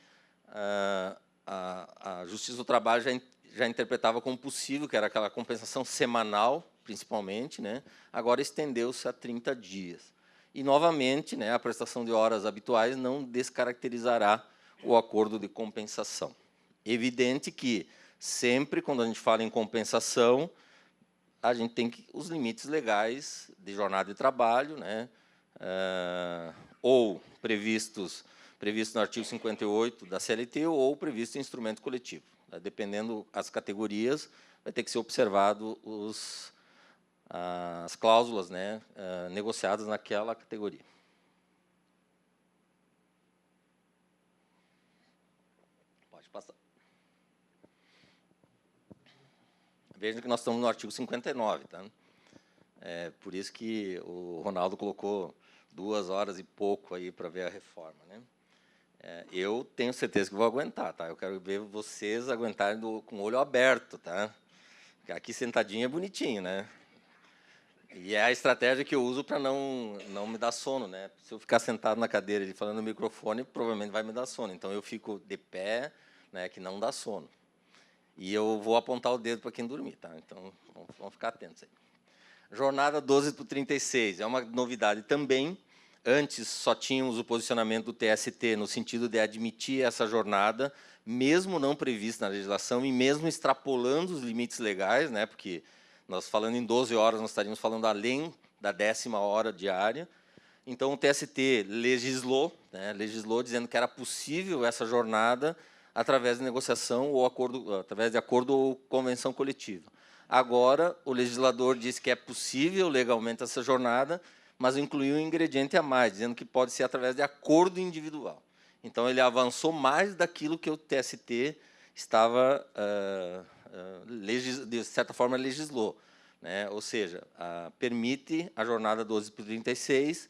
a Justiça do Trabalho já interpretava como possível, que era aquela compensação semanal, principalmente, né, agora estendeu-se a 30 dias. E, novamente, né, a prestação de horas habituais não descaracterizará o acordo de compensação. Evidente que, sempre, quando a gente fala em compensação, a gente tem os limites legais de jornada de trabalho, né, ou previsto no artigo 58 da CLT ou previsto em instrumento coletivo. Dependendo das categorias, vai ter que ser observado as cláusulas, né, negociadas naquela categoria. Pode passar. Vejam que nós estamos no artigo 59, tá? Por isso que o Ronaldo colocou 2 horas e pouco aí para ver a reforma, né? Eu tenho certeza que vou aguentar, tá? Eu quero ver vocês aguentarem com o olho aberto, tá? Aqui sentadinho é bonitinho, né? E é a estratégia que eu uso para não me dar sono, né? Se eu ficar sentado na cadeira e falando no microfone, provavelmente vai me dar sono. Então, eu fico de pé, né, que não dá sono. E eu vou apontar o dedo para quem dormir, tá? Então, vamos ficar atentos aí. Jornada 12 por 36, é uma novidade também. Antes, só tínhamos o posicionamento do TST no sentido de admitir essa jornada, mesmo não prevista na legislação e mesmo extrapolando os limites legais, né, porque nós, falando em 12 horas, nós estaríamos falando além da 10ª hora diária. Então, o TST legislou, né, dizendo que era possível essa jornada através de negociação ou através de acordo ou convenção coletiva. Agora, o legislador disse que é possível legalmente essa jornada, mas incluiu um ingrediente a mais, dizendo que pode ser através de acordo individual. Então, ele avançou mais daquilo que o TST estava, de certa forma, legislou, né? Ou seja, permite a jornada 12 por 36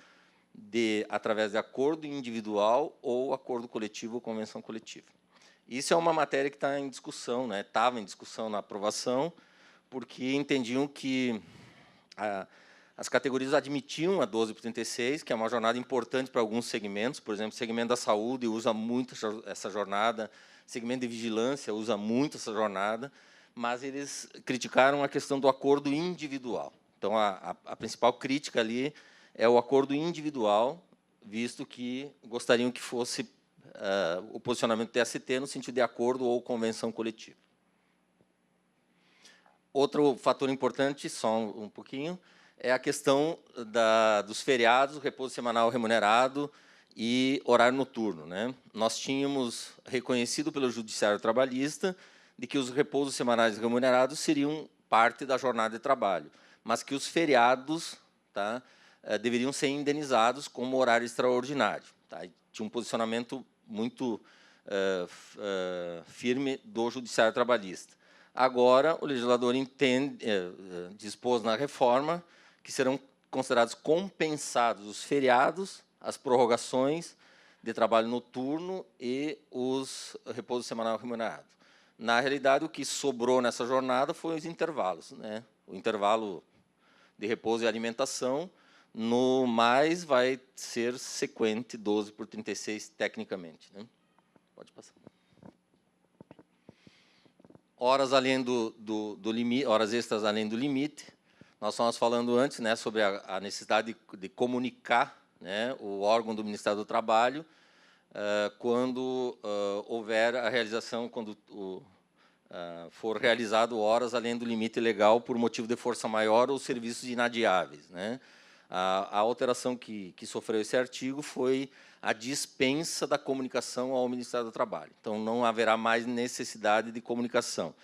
através de acordo individual ou acordo coletivo ou convenção coletiva. Isso é uma matéria que está em discussão, né? Estava em discussão na aprovação, porque entendiam que as categorias admitiam a 12 por 36, que é uma jornada importante para alguns segmentos, por exemplo, o segmento da saúde usa muito essa jornada, o segmento de vigilância usa muito essa jornada, mas eles criticaram a questão do acordo individual. Então, a principal crítica ali é o acordo individual, visto que gostariam que fosse o posicionamento do TST no sentido de acordo ou convenção coletiva. Outro fator importante, só um pouquinho, é a questão dos feriados, repouso semanal remunerado e horário noturno, né? Nós tínhamos reconhecido pelo Judiciário Trabalhista de que os repousos semanais remunerados seriam parte da jornada de trabalho, mas que os feriados, tá, deveriam ser indenizados como horário extraordinário. Tá? E tinha um posicionamento muito firme do Judiciário Trabalhista. Agora, o legislador dispôs na reforma que serão considerados compensados os feriados, as prorrogações de trabalho noturno e os repouso semanal remunerado. Na realidade, o que sobrou nessa jornada foi os intervalos, né? O intervalo de repouso e alimentação, no mais vai ser sequente 12 por 36 tecnicamente, né? Pode passar. Horas além do limite, horas extras além do limite. Nós estávamos falando antes, né, sobre a necessidade de comunicar, né, o órgão do Ministério do Trabalho quando houver a realização, quando for realizado horas além do limite legal por motivo de força maior ou serviços inadiáveis, né? A alteração que sofreu esse artigo foi a dispensa da comunicação ao Ministério do Trabalho. Então, não haverá mais necessidade de comunicação.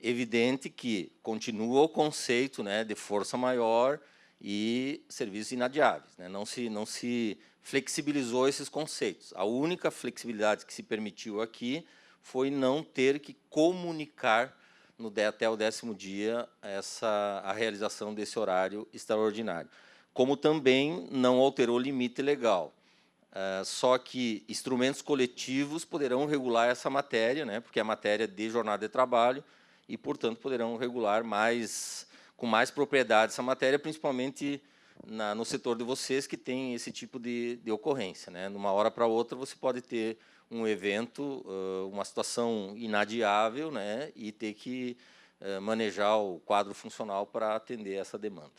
Evidente que continua o conceito, né, de força maior e serviços inadiáveis, né? Não se flexibilizou esses conceitos. A única flexibilidade que se permitiu aqui foi não ter que comunicar até o 10º dia a realização desse horário extraordinário. Como também não alterou o limite legal. Só que instrumentos coletivos poderão regular essa matéria, né, porque é matéria de jornada de trabalho, e, portanto, poderão regular com mais propriedade essa matéria, principalmente no setor de vocês, que tem esse tipo de ocorrência, né? Numa hora para outra, você pode ter um evento, uma situação inadiável, né, e ter que manejar o quadro funcional para atender essa demanda.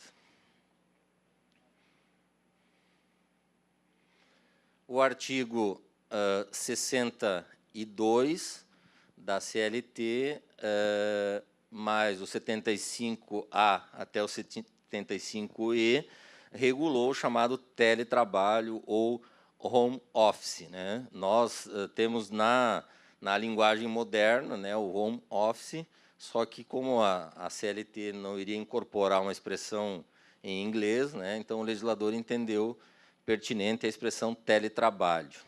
O artigo 62 da CLT, mais o 75A até o 75E, regulou o chamado teletrabalho ou home office, né? Nós temos na linguagem moderna, né, o home office, só que como a CLT não iria incorporar uma expressão em inglês, né, então o legislador entendeu pertinente a expressão teletrabalho.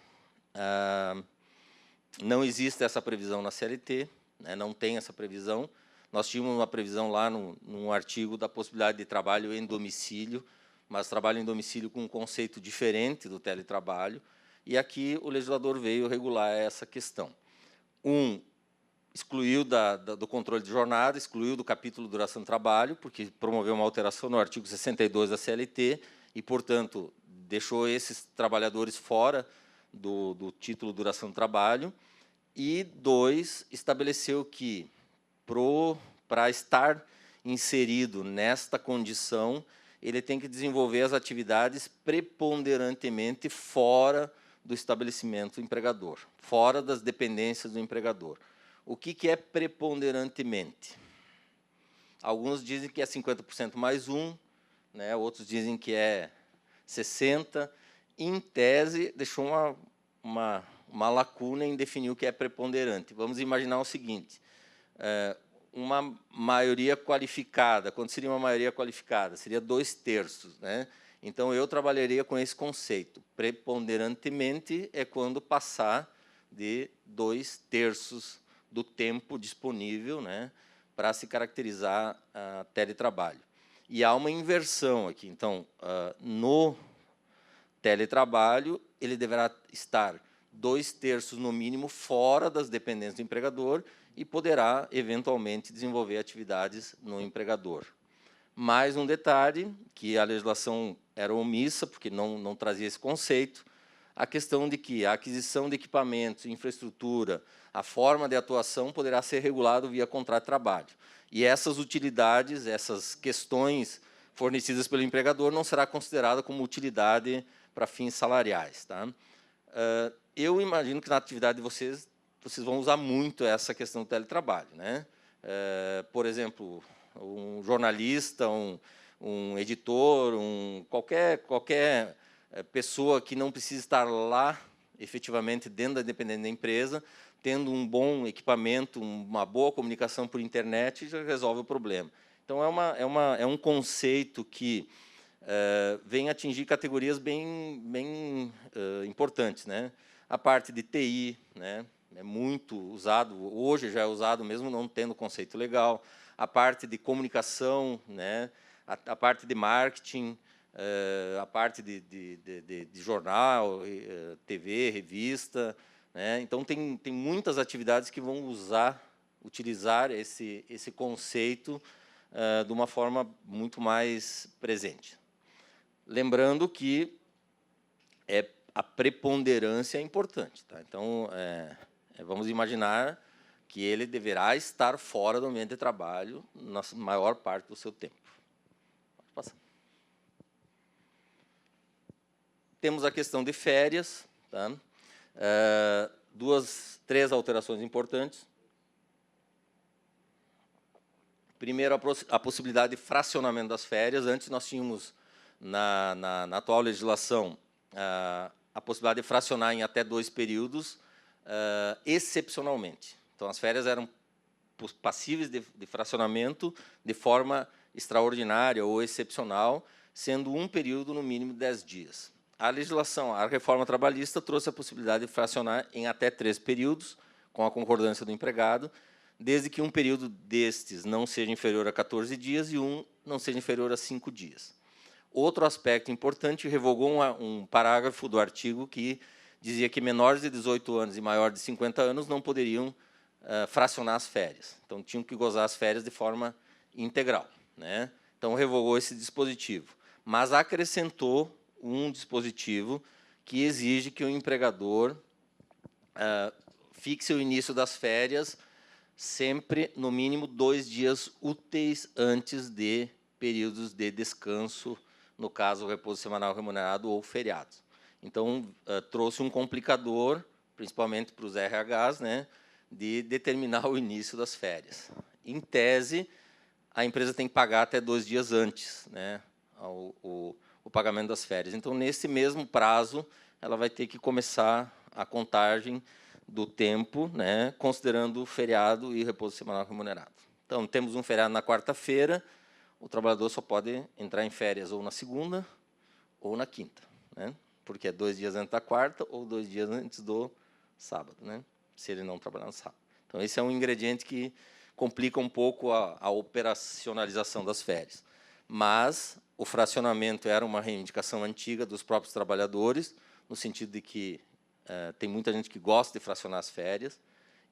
Não existe essa previsão na CLT, né, não tem essa previsão. Nós tínhamos uma previsão lá num artigo da possibilidade de trabalho em domicílio, mas trabalho em domicílio com um conceito diferente do teletrabalho, e aqui o legislador veio regular essa questão. Excluiu do controle de jornada, excluiu do capítulo duração do trabalho, porque promoveu uma alteração no artigo 62 da CLT, e, portanto, deixou esses trabalhadores fora do título duração do trabalho. E, 2, estabeleceu que, para estar inserido nesta condição, ele tem que desenvolver as atividades preponderantemente fora do estabelecimento empregador, fora das dependências do empregador. O que é preponderantemente? Alguns dizem que é 50% mais 1, né? Outros dizem que é 60%. Em tese, deixou uma lacuna em definir o que é preponderante. Vamos imaginar o seguinte, uma maioria qualificada. Quando seria uma maioria qualificada? Seria 2/3, né? Então, eu trabalharia com esse conceito. Preponderantemente é quando passar de 2/3 do tempo disponível, né, para se caracterizar teletrabalho. E há uma inversão aqui. Então, no teletrabalho, ele deverá estar 2/3, no mínimo, fora das dependências do empregador e poderá, eventualmente, desenvolver atividades no empregador. Mais um detalhe, que a legislação era omissa, porque não trazia esse conceito, a questão de que a aquisição de equipamentos, infraestrutura, a forma de atuação poderá ser regulado via contrato de trabalho. E essas utilidades, essas questões fornecidas pelo empregador não será considerada como utilidade para fins salariais. Tá? Eu imagino que na atividade de vocês vão usar muito essa questão do teletrabalho. Né? Por exemplo, um jornalista, um editor, qualquer pessoa que não precisa estar lá, efetivamente, dentro da dependência da empresa, tendo um bom equipamento, uma boa comunicação por internet, já resolve o problema. Então, é um conceito que vem atingir categorias bem importantes. Né? A parte de TI, né? É muito usado, hoje já é usado, mesmo não tendo conceito legal. A parte de comunicação, né? A parte de marketing, a parte de jornal, TV, revista. Né? Então, tem muitas atividades que vão utilizar esse conceito de uma forma muito mais presente. Lembrando que a preponderância é importante. Tá? Então, vamos imaginar que ele deverá estar fora do ambiente de trabalho na maior parte do seu tempo. Pode passar. Temos a questão de férias. Tá? Três alterações importantes. Primeiro, a possibilidade de fracionamento das férias. Antes, nós tínhamos, na atual legislação, a possibilidade de fracionar em até 2 períodos, excepcionalmente. Então, as férias eram passíveis de fracionamento de forma extraordinária ou excepcional, sendo um período, no mínimo, 10 dias. A reforma trabalhista trouxe a possibilidade de fracionar em até 3 períodos, com a concordância do empregado, desde que um período destes não seja inferior a 14 dias e um não seja inferior a 5 dias. Outro aspecto importante, revogou um parágrafo do artigo que dizia que menores de 18 anos e maiores de 50 anos não poderiam fracionar as férias. Então, tinham que gozar as férias de forma integral. Né? Então, revogou esse dispositivo. Mas acrescentou um dispositivo que exige que o empregador fixe o início das férias sempre, no mínimo, 2 dias úteis antes de períodos de descanso, no caso, repouso semanal remunerado ou feriados. Então, trouxe um complicador, principalmente para os RHs, né, de determinar o início das férias. Em tese, a empresa tem que pagar até 2 dias antes, né, o pagamento das férias. Então, nesse mesmo prazo, ela vai ter que começar a contagem do tempo, né, considerando o feriado e repouso semanal remunerado. Então, temos um feriado na quarta-feira, o trabalhador só pode entrar em férias ou na segunda ou na quinta, né, porque é 2 dias antes da quarta ou 2 dias antes do sábado, né, se ele não trabalhar no sábado. Então, esse é um ingrediente que complica um pouco a operacionalização das férias. Mas o fracionamento era uma reivindicação antiga dos próprios trabalhadores, no sentido de que tem muita gente que gosta de fracionar as férias,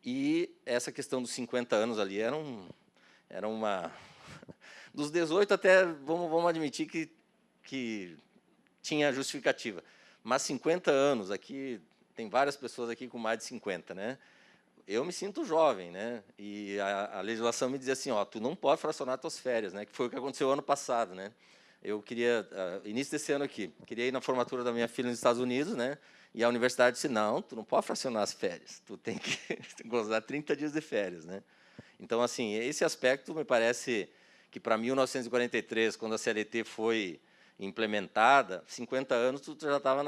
e essa questão dos 50 anos ali era uma... Dos 18 até, vamos admitir que tinha justificativa, mas 50 anos, aqui tem várias pessoas aqui com mais de 50, né? Eu me sinto jovem, né? E a legislação me dizia assim, ó, tu não pode fracionar tuas férias, né? Que foi o que aconteceu ano passado, né? Eu queria, início desse ano aqui, queria ir na formatura da minha filha nos Estados Unidos, né? E a universidade disse, não, tu não pode fracionar as férias, tu tem que gozar 30 dias de férias, né? Então, assim, esse aspecto me parece que para 1943, quando a CLT foi implementada, 50 anos tu já estava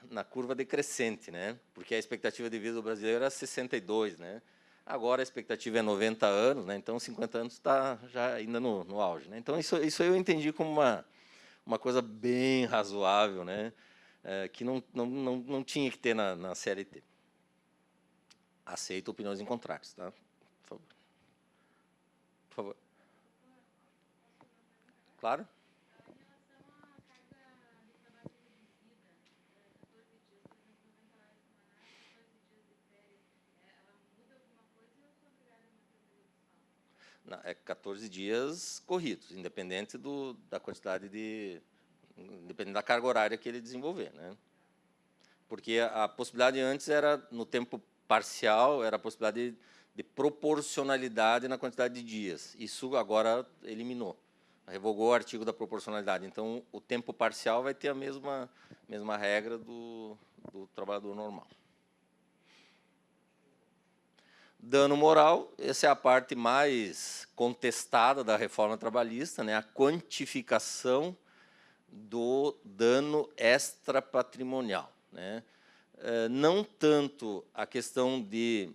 na curva decrescente, né? Porque a expectativa de vida do brasileiro era 62, né? Agora a expectativa é 90 anos, né? Então 50 anos está já ainda no auge, né? Então isso eu entendi como uma coisa bem razoável, né? Que não tinha que ter na CLT. Aceito opiniões em contrários, tá? Por favor. Por favor. Claro. É 14 dias corridos, independente da quantidade independente da carga horária que ele desenvolver, né? Porque a possibilidade antes era, no tempo parcial, era a possibilidade de proporcionalidade na quantidade de dias. Isso agora eliminou, revogou o artigo da proporcionalidade. Então, o tempo parcial vai ter a mesma regra do trabalhador normal. Dano moral, essa é a parte mais contestada da reforma trabalhista, né? A quantificação do dano extrapatrimonial, né? Não tanto a questão de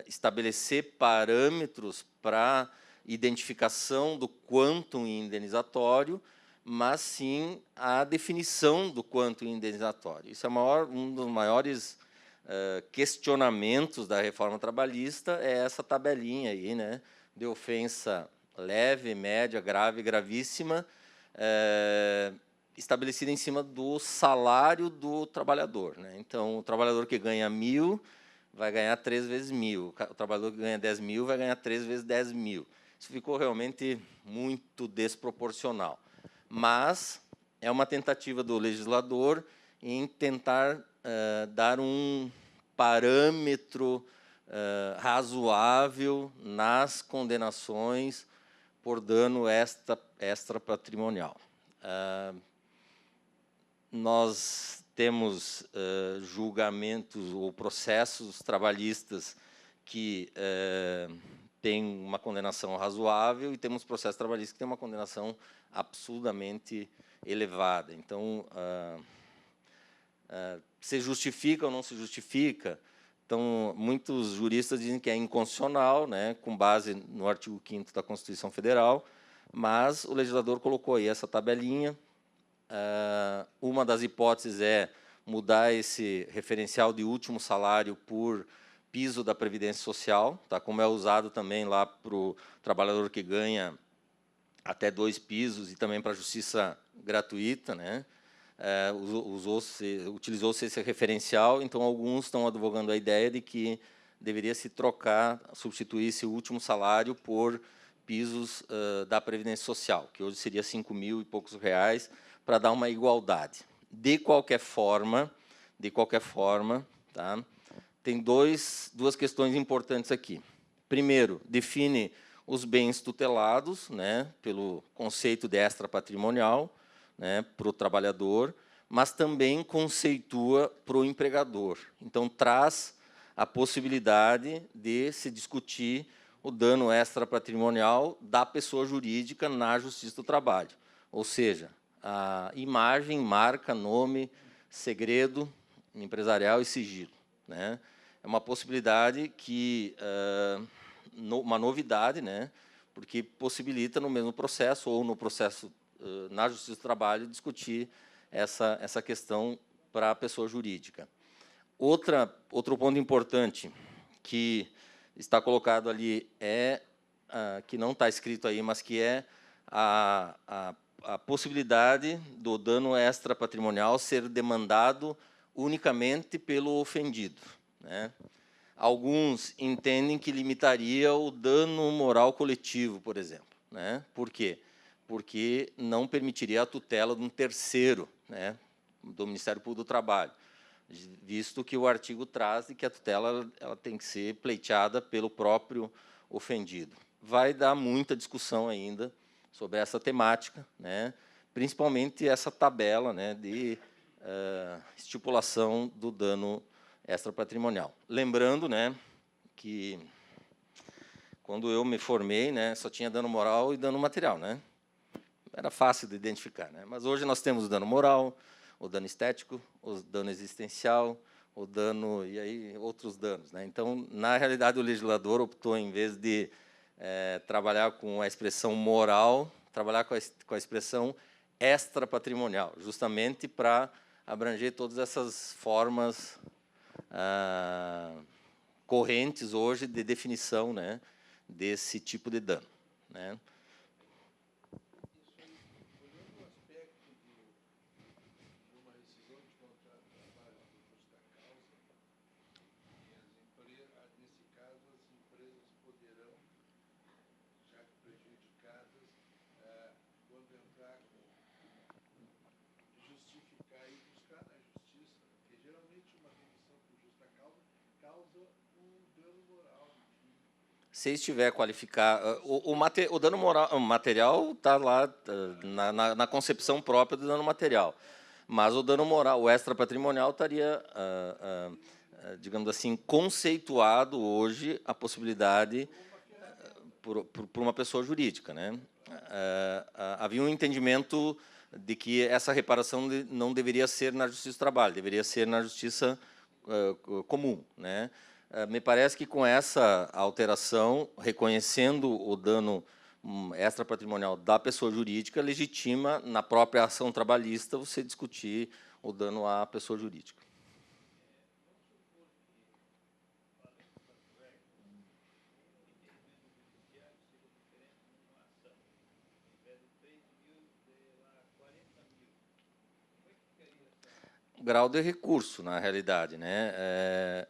estabelecer parâmetros para identificação do quantum indenizatório, mas sim a definição do quantum indenizatório. Isso é um dos maiores questionamentos da reforma trabalhista, é essa tabelinha aí, né, de ofensa leve, média, grave, gravíssima, estabelecida em cima do salário do trabalhador, né? Então, o trabalhador que ganha 1.000 vai ganhar 3 vezes 1.000. O trabalhador que ganha 10.000 vai ganhar 3 vezes 10.000. Isso ficou realmente muito desproporcional. Mas é uma tentativa do legislador em tentar dar um parâmetro razoável nas condenações por dano extrapatrimonial. Nós temos julgamentos ou processos trabalhistas que têm uma condenação razoável e temos processos trabalhistas que têm uma condenação absurdamente elevada. Então, se justifica ou não se justifica? Então, muitos juristas dizem que é inconstitucional, né, com base no artigo 5º da Constituição Federal, mas o legislador colocou aí essa tabelinha. Uma das hipóteses é mudar esse referencial de último salário por piso da Previdência Social, tá? Como é usado também lá para o trabalhador que ganha até 2 pisos e também para a justiça gratuita, né? Utilizou-se esse referencial, então alguns estão advogando a ideia de que deveria se trocar, substituir esse último salário por pisos da Previdência Social, que hoje seria 5.000 e poucos reais, para dar uma igualdade. De qualquer forma, tá? Tem duas questões importantes aqui. Primeiro, define os bens tutelados, né, pelo conceito de extrapatrimonial, né, para o trabalhador, mas também conceitua para o empregador. Então, traz a possibilidade de se discutir o dano extrapatrimonial da pessoa jurídica na Justiça do Trabalho. Ou seja, a imagem, marca, nome, segredo empresarial e sigilo, né? É uma possibilidade que, uma novidade, né? Porque possibilita no mesmo processo ou no processo na Justiça do Trabalho discutir essa questão para a pessoa jurídica. Outro ponto importante que está colocado ali que não está escrito aí, mas que é a possibilidade do dano extrapatrimonial ser demandado unicamente pelo ofendido, né? Alguns entendem que limitaria o dano moral coletivo, por exemplo, né? Por quê? Porque não permitiria a tutela de um terceiro, né, do Ministério Público do Trabalho, visto que o artigo traz de que a tutela ela tem que ser pleiteada pelo próprio ofendido. Vai dar muita discussão ainda sobre essa temática, né, principalmente essa tabela, né, de estipulação do dano extrapatrimonial. Lembrando, né, que quando eu me formei, né, só tinha dano moral e dano material, né? Era fácil de identificar, né? Mas hoje nós temos o dano moral, o dano estético, o dano existencial, o dano e aí outros danos, né? Então, na realidade, o legislador optou, em vez de trabalhar com a expressão moral, trabalhar com a expressão extrapatrimonial, justamente para abranger todas essas formas correntes hoje de definição, né, desse tipo de dano, né? se estiver qualificado, o dano moral, material está lá na concepção própria do dano material, mas o dano moral, o extrapatrimonial, estaria, digamos assim, conceituado hoje a possibilidade por uma pessoa jurídica, né? Havia um entendimento de que essa reparação não deveria ser na Justiça do Trabalho, deveria ser na Justiça comum, né? Me parece que com essa alteração, reconhecendo o dano extrapatrimonial da pessoa jurídica, legitima, na própria ação trabalhista, você discutir o dano à pessoa jurídica. Grau de recurso, na realidade, né?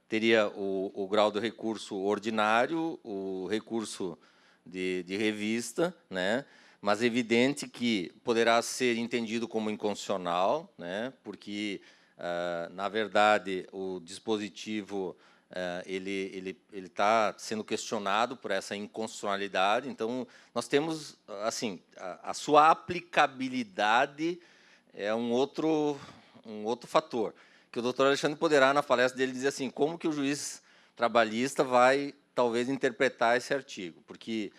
Teria o grau de recurso ordinário, o recurso de revista, né? Mas é evidente que poderá ser entendido como inconstitucional, né? Porque, na verdade, o dispositivo ele está sendo questionado por essa inconstitucionalidade. Então, nós temos, assim, a sua aplicabilidade é um outro fator, que o doutor Alexandre poderá, na palestra dele, dizer assim, como que o juiz trabalhista vai, talvez, interpretar esse artigo. Porque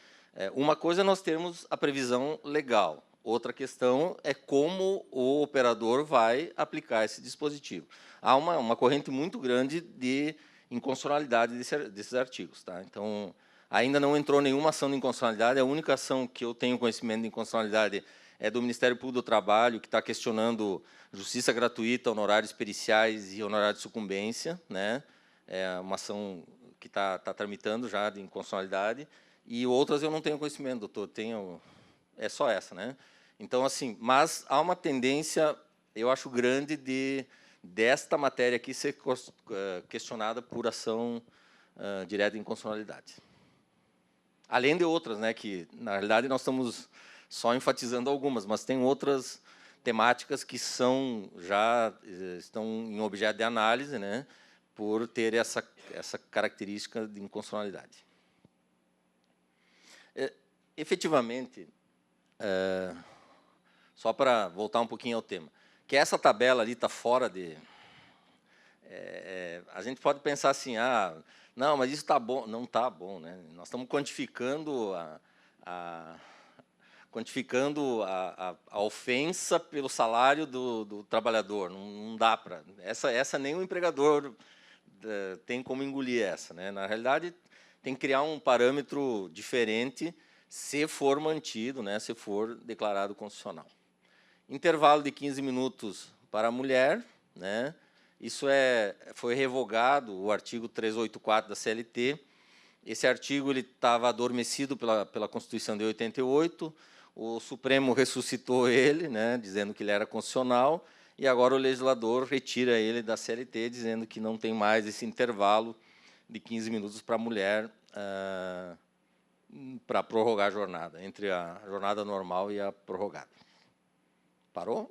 uma coisa é nós termos a previsão legal, outra questão é como o operador vai aplicar esse dispositivo. Há uma corrente muito grande de inconstitucionalidade desses artigos. Tá? Então, ainda não entrou nenhuma ação de inconstitucionalidade, a única ação que eu tenho conhecimento de inconstitucionalidade é do Ministério Público do Trabalho, que está questionando justiça gratuita, honorários periciais e honorários de sucumbência, né? É uma ação que está tramitando já de inconstitucionalidade, e outras eu não tenho conhecimento, doutor, é só essa, né? Então, assim, mas há uma tendência, eu acho, grande desta matéria aqui ser questionada por ação direta de inconstitucionalidade. Além de outras, né, que, na realidade, nós estamos só enfatizando algumas, mas tem outras temáticas que estão em objeto de análise, né, por ter essa característica de inconstitucionalidade. Efetivamente, só para voltar um pouquinho ao tema, que essa tabela ali está fora de... a gente pode pensar assim, não, mas isso está bom. Não está bom, né? Nós estamos quantificando a ofensa pelo salário do trabalhador. Não dá para... Essa nem o empregador tem como engolir essa, né? Na realidade, tem que criar um parâmetro diferente se for mantido, né? Se for declarado constitucional. Intervalo de 15 minutos para a mulher, né? Isso foi revogado, o artigo 384 da CLT. Esse artigo estava adormecido pela Constituição de 88, o Supremo ressuscitou ele, né, dizendo que ele era constitucional, e agora o legislador retira ele da CLT, dizendo que não tem mais esse intervalo de 15 minutos para a mulher para prorrogar a jornada, entre a jornada normal e a prorrogada. Parou?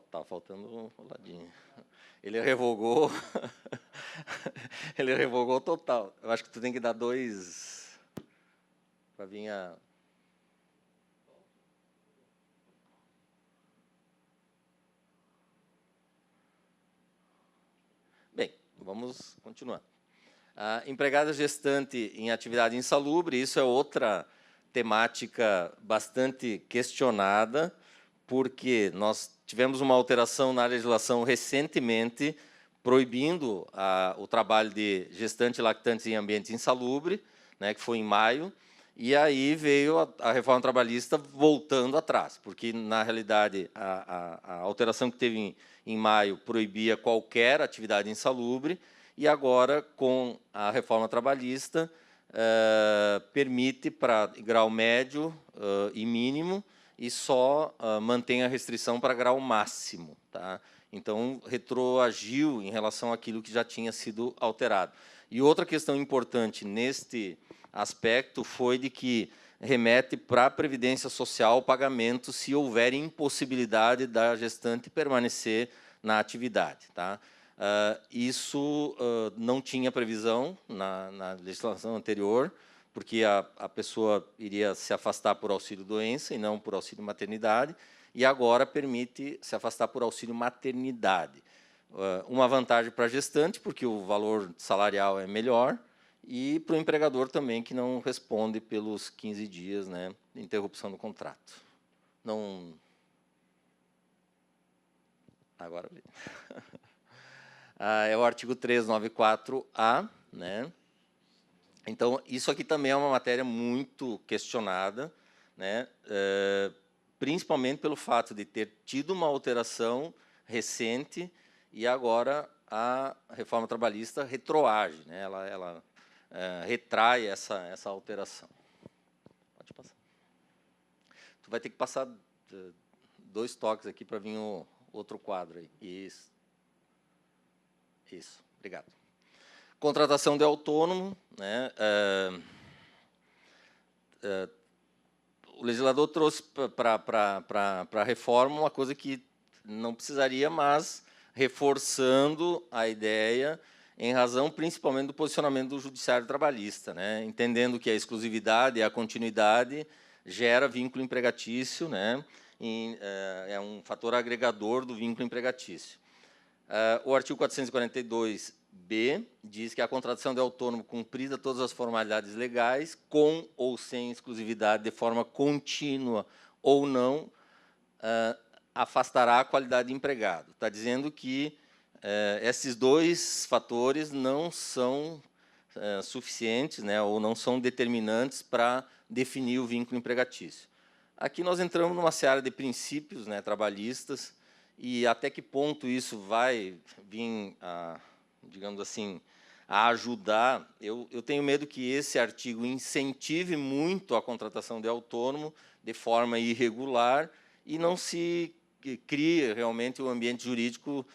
Tá faltando um ladinho. Ele revogou. Ele revogou total. Eu acho que tu tem que dar 2 para vir a... Bem, vamos continuar. A empregada gestante em atividade insalubre, isso é outra temática bastante questionada, porque nós tivemos uma alteração na legislação recentemente, proibindo o trabalho de gestantes e lactantes em ambiente insalubre, né, que foi em maio, e aí veio a reforma trabalhista voltando atrás, porque, na realidade, a alteração que teve em maio proibia qualquer atividade insalubre, e agora, com a reforma trabalhista, permite para grau médio e mínimo, e só mantém a restrição para grau máximo. Tá? Então, retroagiu em relação àquilo que já tinha sido alterado. E outra questão importante neste aspecto foi de que remete para a Previdência Social o pagamento se houver impossibilidade da gestante permanecer na atividade. Tá? Isso não tinha previsão na legislação anterior, porque a pessoa iria se afastar por auxílio-doença e não por auxílio-maternidade, e agora permite se afastar por auxílio-maternidade. Uma vantagem para a gestante, porque o valor salarial é melhor, e para o empregador também, que não responde pelos 15 dias, né, de interrupção do contrato. Não... Agora... é o artigo 394-A, né? Então, isso aqui também é uma matéria muito questionada, né? Principalmente pelo fato de ter tido uma alteração recente e agora a reforma trabalhista retroage, né? Ela retrai essa alteração. Pode passar. Tu vai ter que passar 2 toques aqui para vir o outro quadro aí. Isso, obrigado. Contratação de autônomo, né? O legislador trouxe para a reforma uma coisa que não precisaria, mas reforçando a ideia em razão principalmente do posicionamento do judiciário trabalhista, né? Entendendo que a exclusividade e a continuidade gera vínculo empregatício, né? É um fator agregador do vínculo empregatício. O artigo 442-B diz que a contratação de autônomo cumprida todas as formalidades legais, com ou sem exclusividade, de forma contínua ou não, afastará a qualidade de empregado. Está dizendo que esses 2 fatores não são suficientes, né, ou não são determinantes para definir o vínculo empregatício. Aqui nós entramos numa seara de princípios, né, trabalhistas, e até que ponto isso vai vir, digamos assim, a ajudar. Eu tenho medo que esse artigo incentive muito a contratação de autônomo de forma irregular e não se crie realmente o ambiente jurídico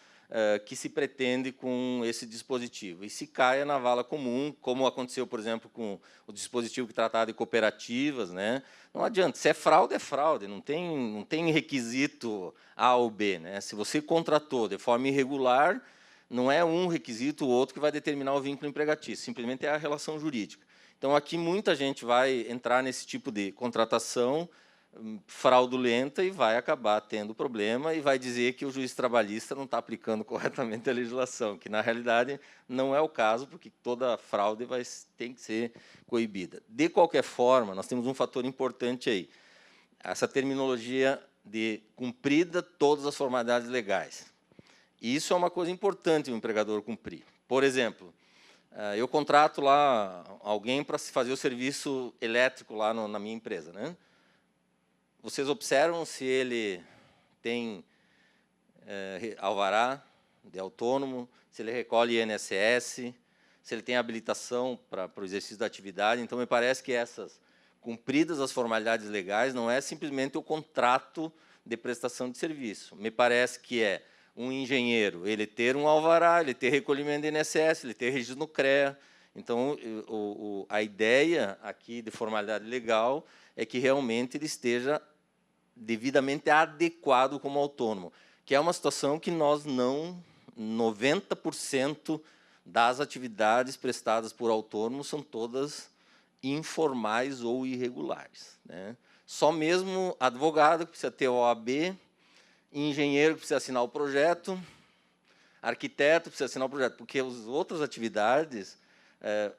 que se pretende com esse dispositivo. E se caia na vala comum, como aconteceu, por exemplo, com o dispositivo que tratava de cooperativas, né? Não adianta, se é fraude, não tem requisito A ou B, né? Se você contratou de forma irregular, não é um requisito ou outro que vai determinar o vínculo empregatício, simplesmente é a relação jurídica. Então, aqui muita gente vai entrar nesse tipo de contratação fraudulenta e vai acabar tendo problema e vai dizer que o juiz trabalhista não está aplicando corretamente a legislação, que, na realidade, não é o caso, porque toda fraude tem que ser coibida. De qualquer forma, nós temos um fator importante aí, essa terminologia de cumprida todas as formalidades legais. E isso é uma coisa importante o empregador cumprir. Por exemplo, eu contrato lá alguém para se fazer o serviço elétrico lá na minha empresa, né? Vocês observam se ele tem alvará de autônomo, se ele recolhe INSS, se ele tem habilitação para o exercício da atividade. Então, me parece que essas cumpridas as formalidades legais não é simplesmente o contrato de prestação de serviço. Me parece que é um engenheiro, ele ter um alvará, ele ter recolhimento de INSS, ele ter registro no CREA. Então, a ideia aqui de formalidade legal é que realmente ele esteja devidamente adequado como autônomo, que é uma situação que nós não... 90% das atividades prestadas por autônomos são todas informais ou irregulares, né? Só mesmo advogado, que precisa ter OAB, engenheiro, que precisa assinar o projeto, arquiteto, que precisa assinar o projeto, porque as outras atividades,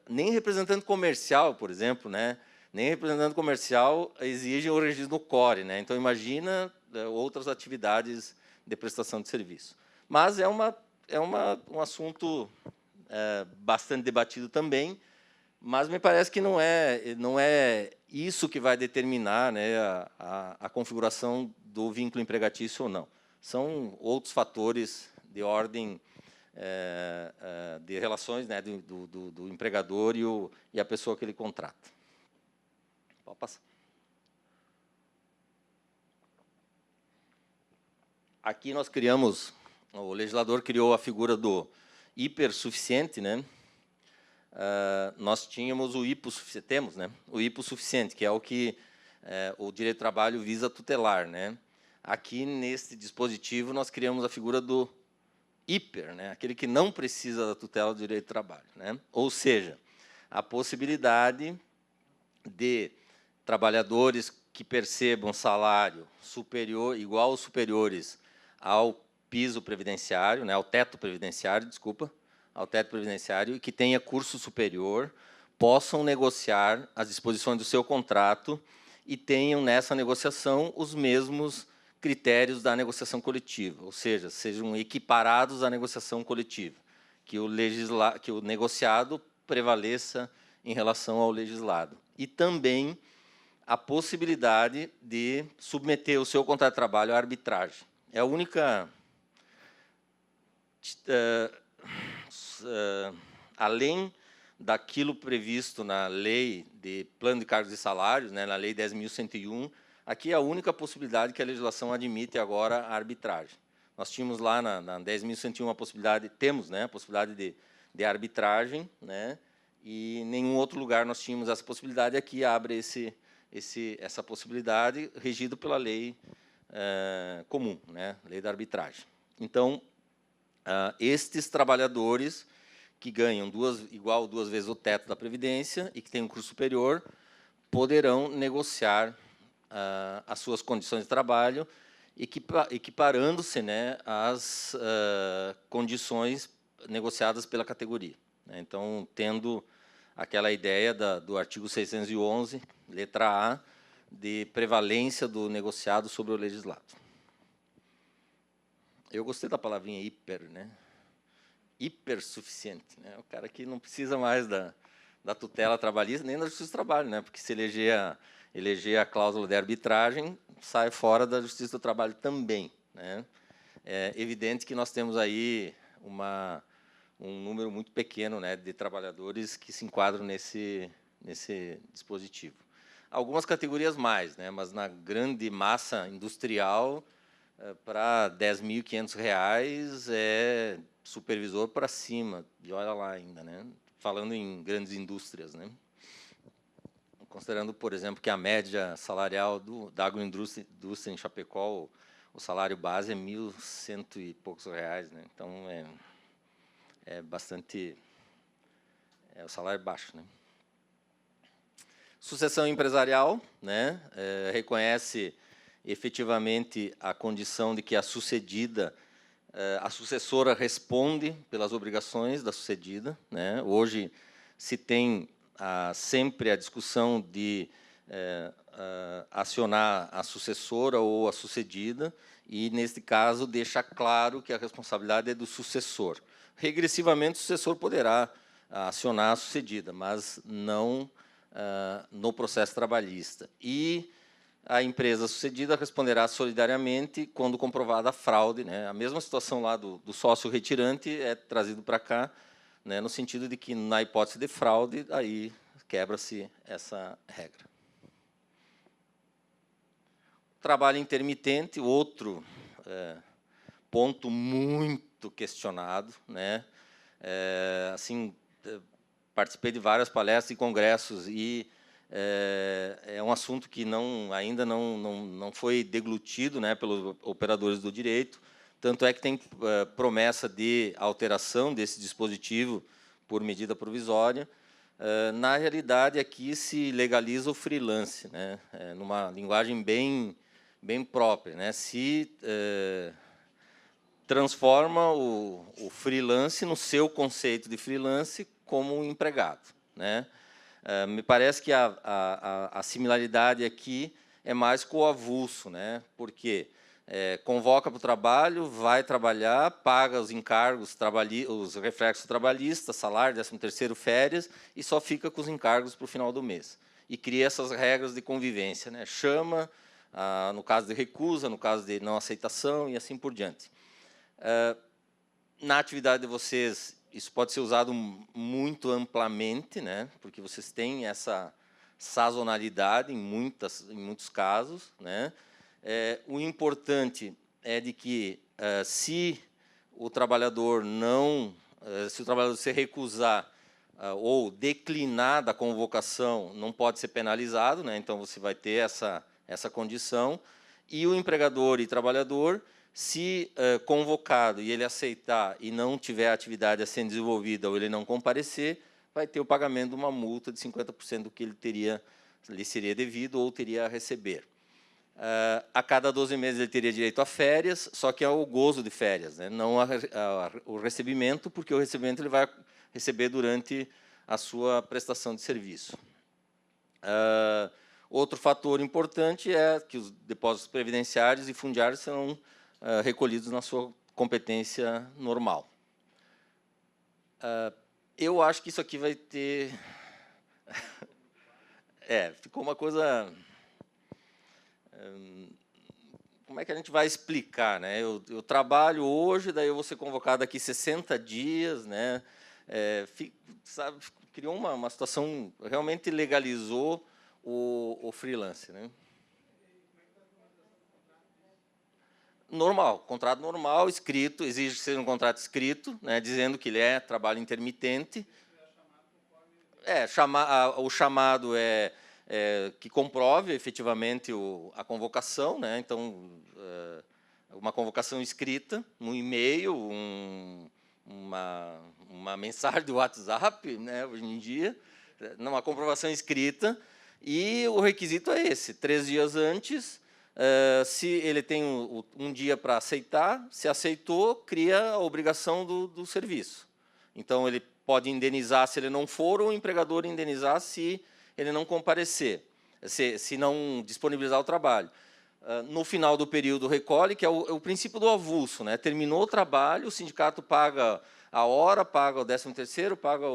nem representante comercial, por exemplo, né? Nem representante comercial exigem o registro no CORE, né? Então, imagina outras atividades de prestação de serviço. Mas é um assunto bastante debatido também, mas me parece que não é isso que vai determinar, né, a configuração do vínculo empregatício ou não. São outros fatores de ordem de relações, né, do empregador e a pessoa que ele contrata. Pode passar. Aqui nós criamos, o legislador criou a figura do hipersuficiente, né? Nós tínhamos o hipossuficiente, temos, né? O hipossuficiente, que é o que o direito do trabalho visa tutelar, né? Aqui, nesse dispositivo, nós criamos a figura do hiper, né, aquele que não precisa da tutela do direito do trabalho, né? Ou seja, a possibilidade de trabalhadores que percebam salário superior, igual ou superiores ao piso previdenciário, né, ao teto previdenciário, desculpa, ao teto previdenciário, e que tenha curso superior, possam negociar as disposições do seu contrato e tenham nessa negociação os mesmos critérios da negociação coletiva, ou seja, sejam equiparados à negociação coletiva, que o negociado prevaleça em relação ao legislado. E também a possibilidade de submeter o seu contrato de trabalho à arbitragem. É a única... além daquilo previsto na Lei de Plano de Cargos e Salários, né, na Lei 10.101, aqui é a única possibilidade que a legislação admite agora a arbitragem. Nós tínhamos lá na 10.101 a possibilidade, temos, né, a possibilidade de arbitragem, né, e em nenhum outro lugar nós tínhamos essa possibilidade. Aqui abre essa possibilidade, regido pela lei comum, né, lei da arbitragem. Então, estes trabalhadores que ganham igual 2 vezes o teto da Previdência e que têm um curso superior, poderão negociar as suas condições de trabalho, equiparando-se, né, às condições negociadas pela categoria, né? Então, tendo aquela ideia do artigo 611, letra A, de prevalência do negociado sobre o legislado. Eu gostei da palavrinha hiper, né? Hipersuficiente, né? O cara que não precisa mais da tutela trabalhista nem da Justiça do Trabalho, né? Porque se eleger a cláusula de arbitragem, sai fora da Justiça do Trabalho também, né? É evidente que nós temos aí um número muito pequeno, né, de trabalhadores que se enquadram nesse dispositivo. Algumas categorias mais, né, mas na grande massa industrial, para R$ 10.500 é supervisor para cima, e olha lá ainda, né, falando em grandes indústrias, né. Considerando, por exemplo, que a média salarial da agroindústria em Chapecó, o salário base é R$ 1.100 e poucos reais, né, então é bastante... o salário baixo, né. Sucessão empresarial, né, reconhece efetivamente a condição de que a sucedida, a sucessora responde pelas obrigações da sucedida, né. Hoje se tem sempre a discussão de acionar a sucessora ou a sucedida, e, neste caso, deixa claro que a responsabilidade é do sucessor. Regressivamente, o sucessor poderá acionar a sucedida, mas não no processo trabalhista. E a empresa sucedida responderá solidariamente quando comprovada a fraude, né? A mesma situação lá do sócio retirante é trazido para cá, né, no sentido de que, na hipótese de fraude, aí quebra-se essa regra. Trabalho intermitente, outro ponto muito questionado, né? Assim, participei de várias palestras e congressos e é um assunto que ainda não foi deglutido, né, pelos operadores do direito. Tanto é que tem promessa de alteração desse dispositivo por medida provisória. Na realidade, aqui se legaliza o freelance, né, numa linguagem bem própria, né? Se transforma o freelance no seu conceito de freelance como um empregado, né? Me parece que a similaridade aqui é mais com o avulso, né? Porque convoca para o trabalho, vai trabalhar, paga os encargos, os reflexos trabalhistas, salário, 13º, férias, e só fica com os encargos para o final do mês. E cria essas regras de convivência, né? Chama, no caso de recusa, no caso de não aceitação, e assim por diante. Na atividade de vocês, isso pode ser usado muito amplamente, né? Porque vocês têm essa sazonalidade em muitos casos, né? O importante é de que, se o trabalhador se recusar ou declinar da convocação, não pode ser penalizado, né? Então você vai ter essa condição, e o empregador e trabalhador Se convocado e ele aceitar e não tiver a atividade a ser desenvolvida ou ele não comparecer, vai ter o pagamento de uma multa de 50% do que lhe seria devido ou teria a receber. A cada 12 meses ele teria direito a férias, só que é o gozo de férias, né? Não o recebimento, porque o recebimento ele vai receber durante a sua prestação de serviço. Outro fator importante é que os depósitos previdenciários e fundiários serão recolhidos na sua competência normal. Eu acho que isso aqui vai ter... ficou uma coisa... Como é que a gente vai explicar, né? Eu trabalho hoje, daí eu vou ser convocado daqui 60 dias, né? Sabe, criou uma situação, realmente legalizou o freelance, né? Normal, contrato normal, escrito, exige que seja um contrato escrito, né, dizendo que ele é trabalho intermitente. O chamado que comprove efetivamente a convocação, né? Então, uma convocação escrita, um e-mail, uma mensagem do WhatsApp, né, hoje em dia, uma comprovação escrita, e o requisito é esse: 3 dias antes. Se ele tem um dia para aceitar, se aceitou, cria a obrigação do serviço. Então, ele pode indenizar se ele não for, ou o empregador indenizar se ele não comparecer, se não disponibilizar o trabalho. No final do período recolhe, que é o princípio do avulso, né? Terminou o trabalho, o sindicato paga a hora, paga o 13º, paga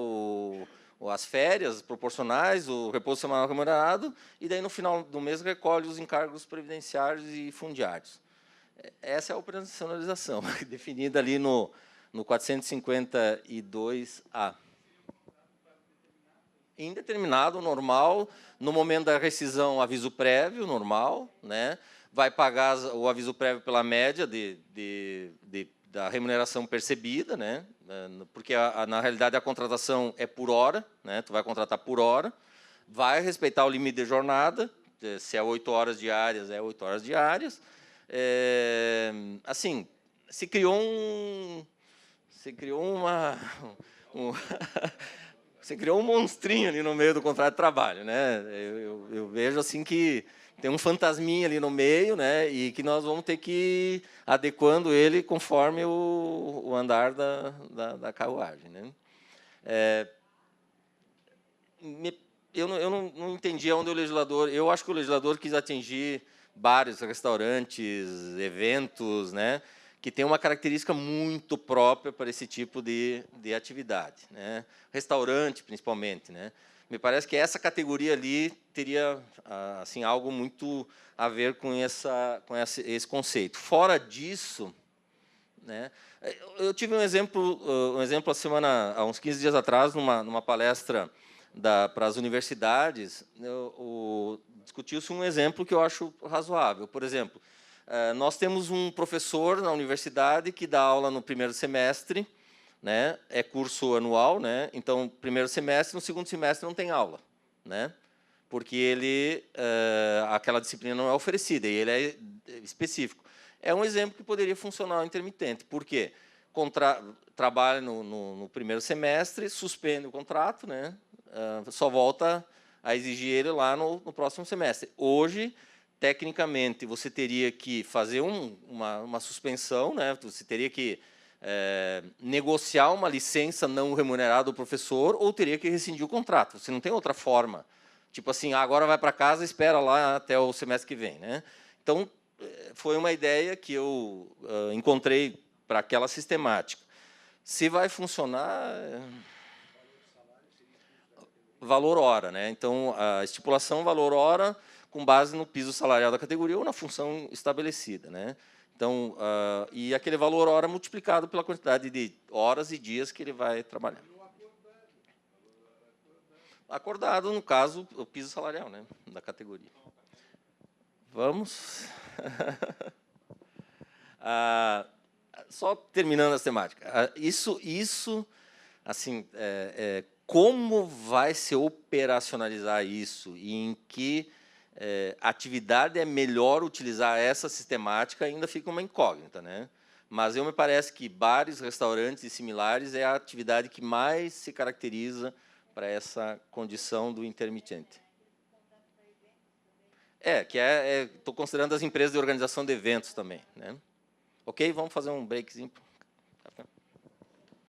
as férias proporcionais, o repouso semanal remunerado, e daí, no final do mês, recolhe os encargos previdenciários e fundiários. Essa é a operacionalização, definida ali no 452A. Indeterminado, normal. No momento da rescisão, aviso prévio, normal, né? Vai pagar o aviso prévio pela média da remuneração percebida, né? Porque, na realidade, a contratação é por hora, né? Tu vai contratar por hora, vai respeitar o limite de jornada, se é 8 horas diárias, é 8 horas diárias. Assim, se criou você criou um monstrinho ali no meio do contrato de trabalho, né? Eu vejo assim que tem um fantasminha ali no meio, né? E que nós vamos ter que ir adequando ele conforme o andar da carruagem, né? Eu não entendi onde o legislador... Eu acho que o legislador quis atingir bares, restaurantes, eventos, né? Que tem uma característica muito própria para esse tipo de atividade, né? Restaurante, principalmente, né? Me parece que essa categoria ali teria assim, algo muito a ver com esse conceito. Fora disso, né, eu tive um exemplo há uns 15 dias atrás, numa palestra para as universidades, discutiu-se um exemplo que eu acho razoável. Por exemplo, nós temos um professor na universidade que dá aula no primeiro semestre, né? É curso anual, né? Então, primeiro semestre, no segundo semestre não tem aula, né? Porque aquela disciplina não é oferecida, e ele é específico. É um exemplo que poderia funcionar intermitente. Por quê? Trabalha no primeiro semestre, suspende o contrato, né? Só volta a exigir ele lá no próximo semestre. Hoje, tecnicamente, você teria que fazer uma suspensão, né? Você teria que negociar uma licença não remunerada do professor, ou teria que rescindir o contrato. Você não tem outra forma. Tipo assim, agora vai para casa e espera lá até o semestre que vem, né? Então, foi uma ideia que eu encontrei para aquela sistemática. Se vai funcionar... Valor hora, né? Então, a estipulação valor hora com base no piso salarial da categoria ou na função estabelecida, né? Então, e aquele valor hora multiplicado pela quantidade de horas e dias que ele vai trabalhar. Acordado, no caso, o piso salarial, né, da categoria. Vamos. Só terminando essa temática. Isso assim, como vai se operacionalizar isso e em que atividade é melhor utilizar essa sistemática, ainda fica uma incógnita, né? Mas me parece que bares, restaurantes e similares é a atividade que mais se caracteriza para essa condição do intermitente. Estou considerando as empresas de organização de eventos também, né? Ok? Vamos fazer um breakzinho.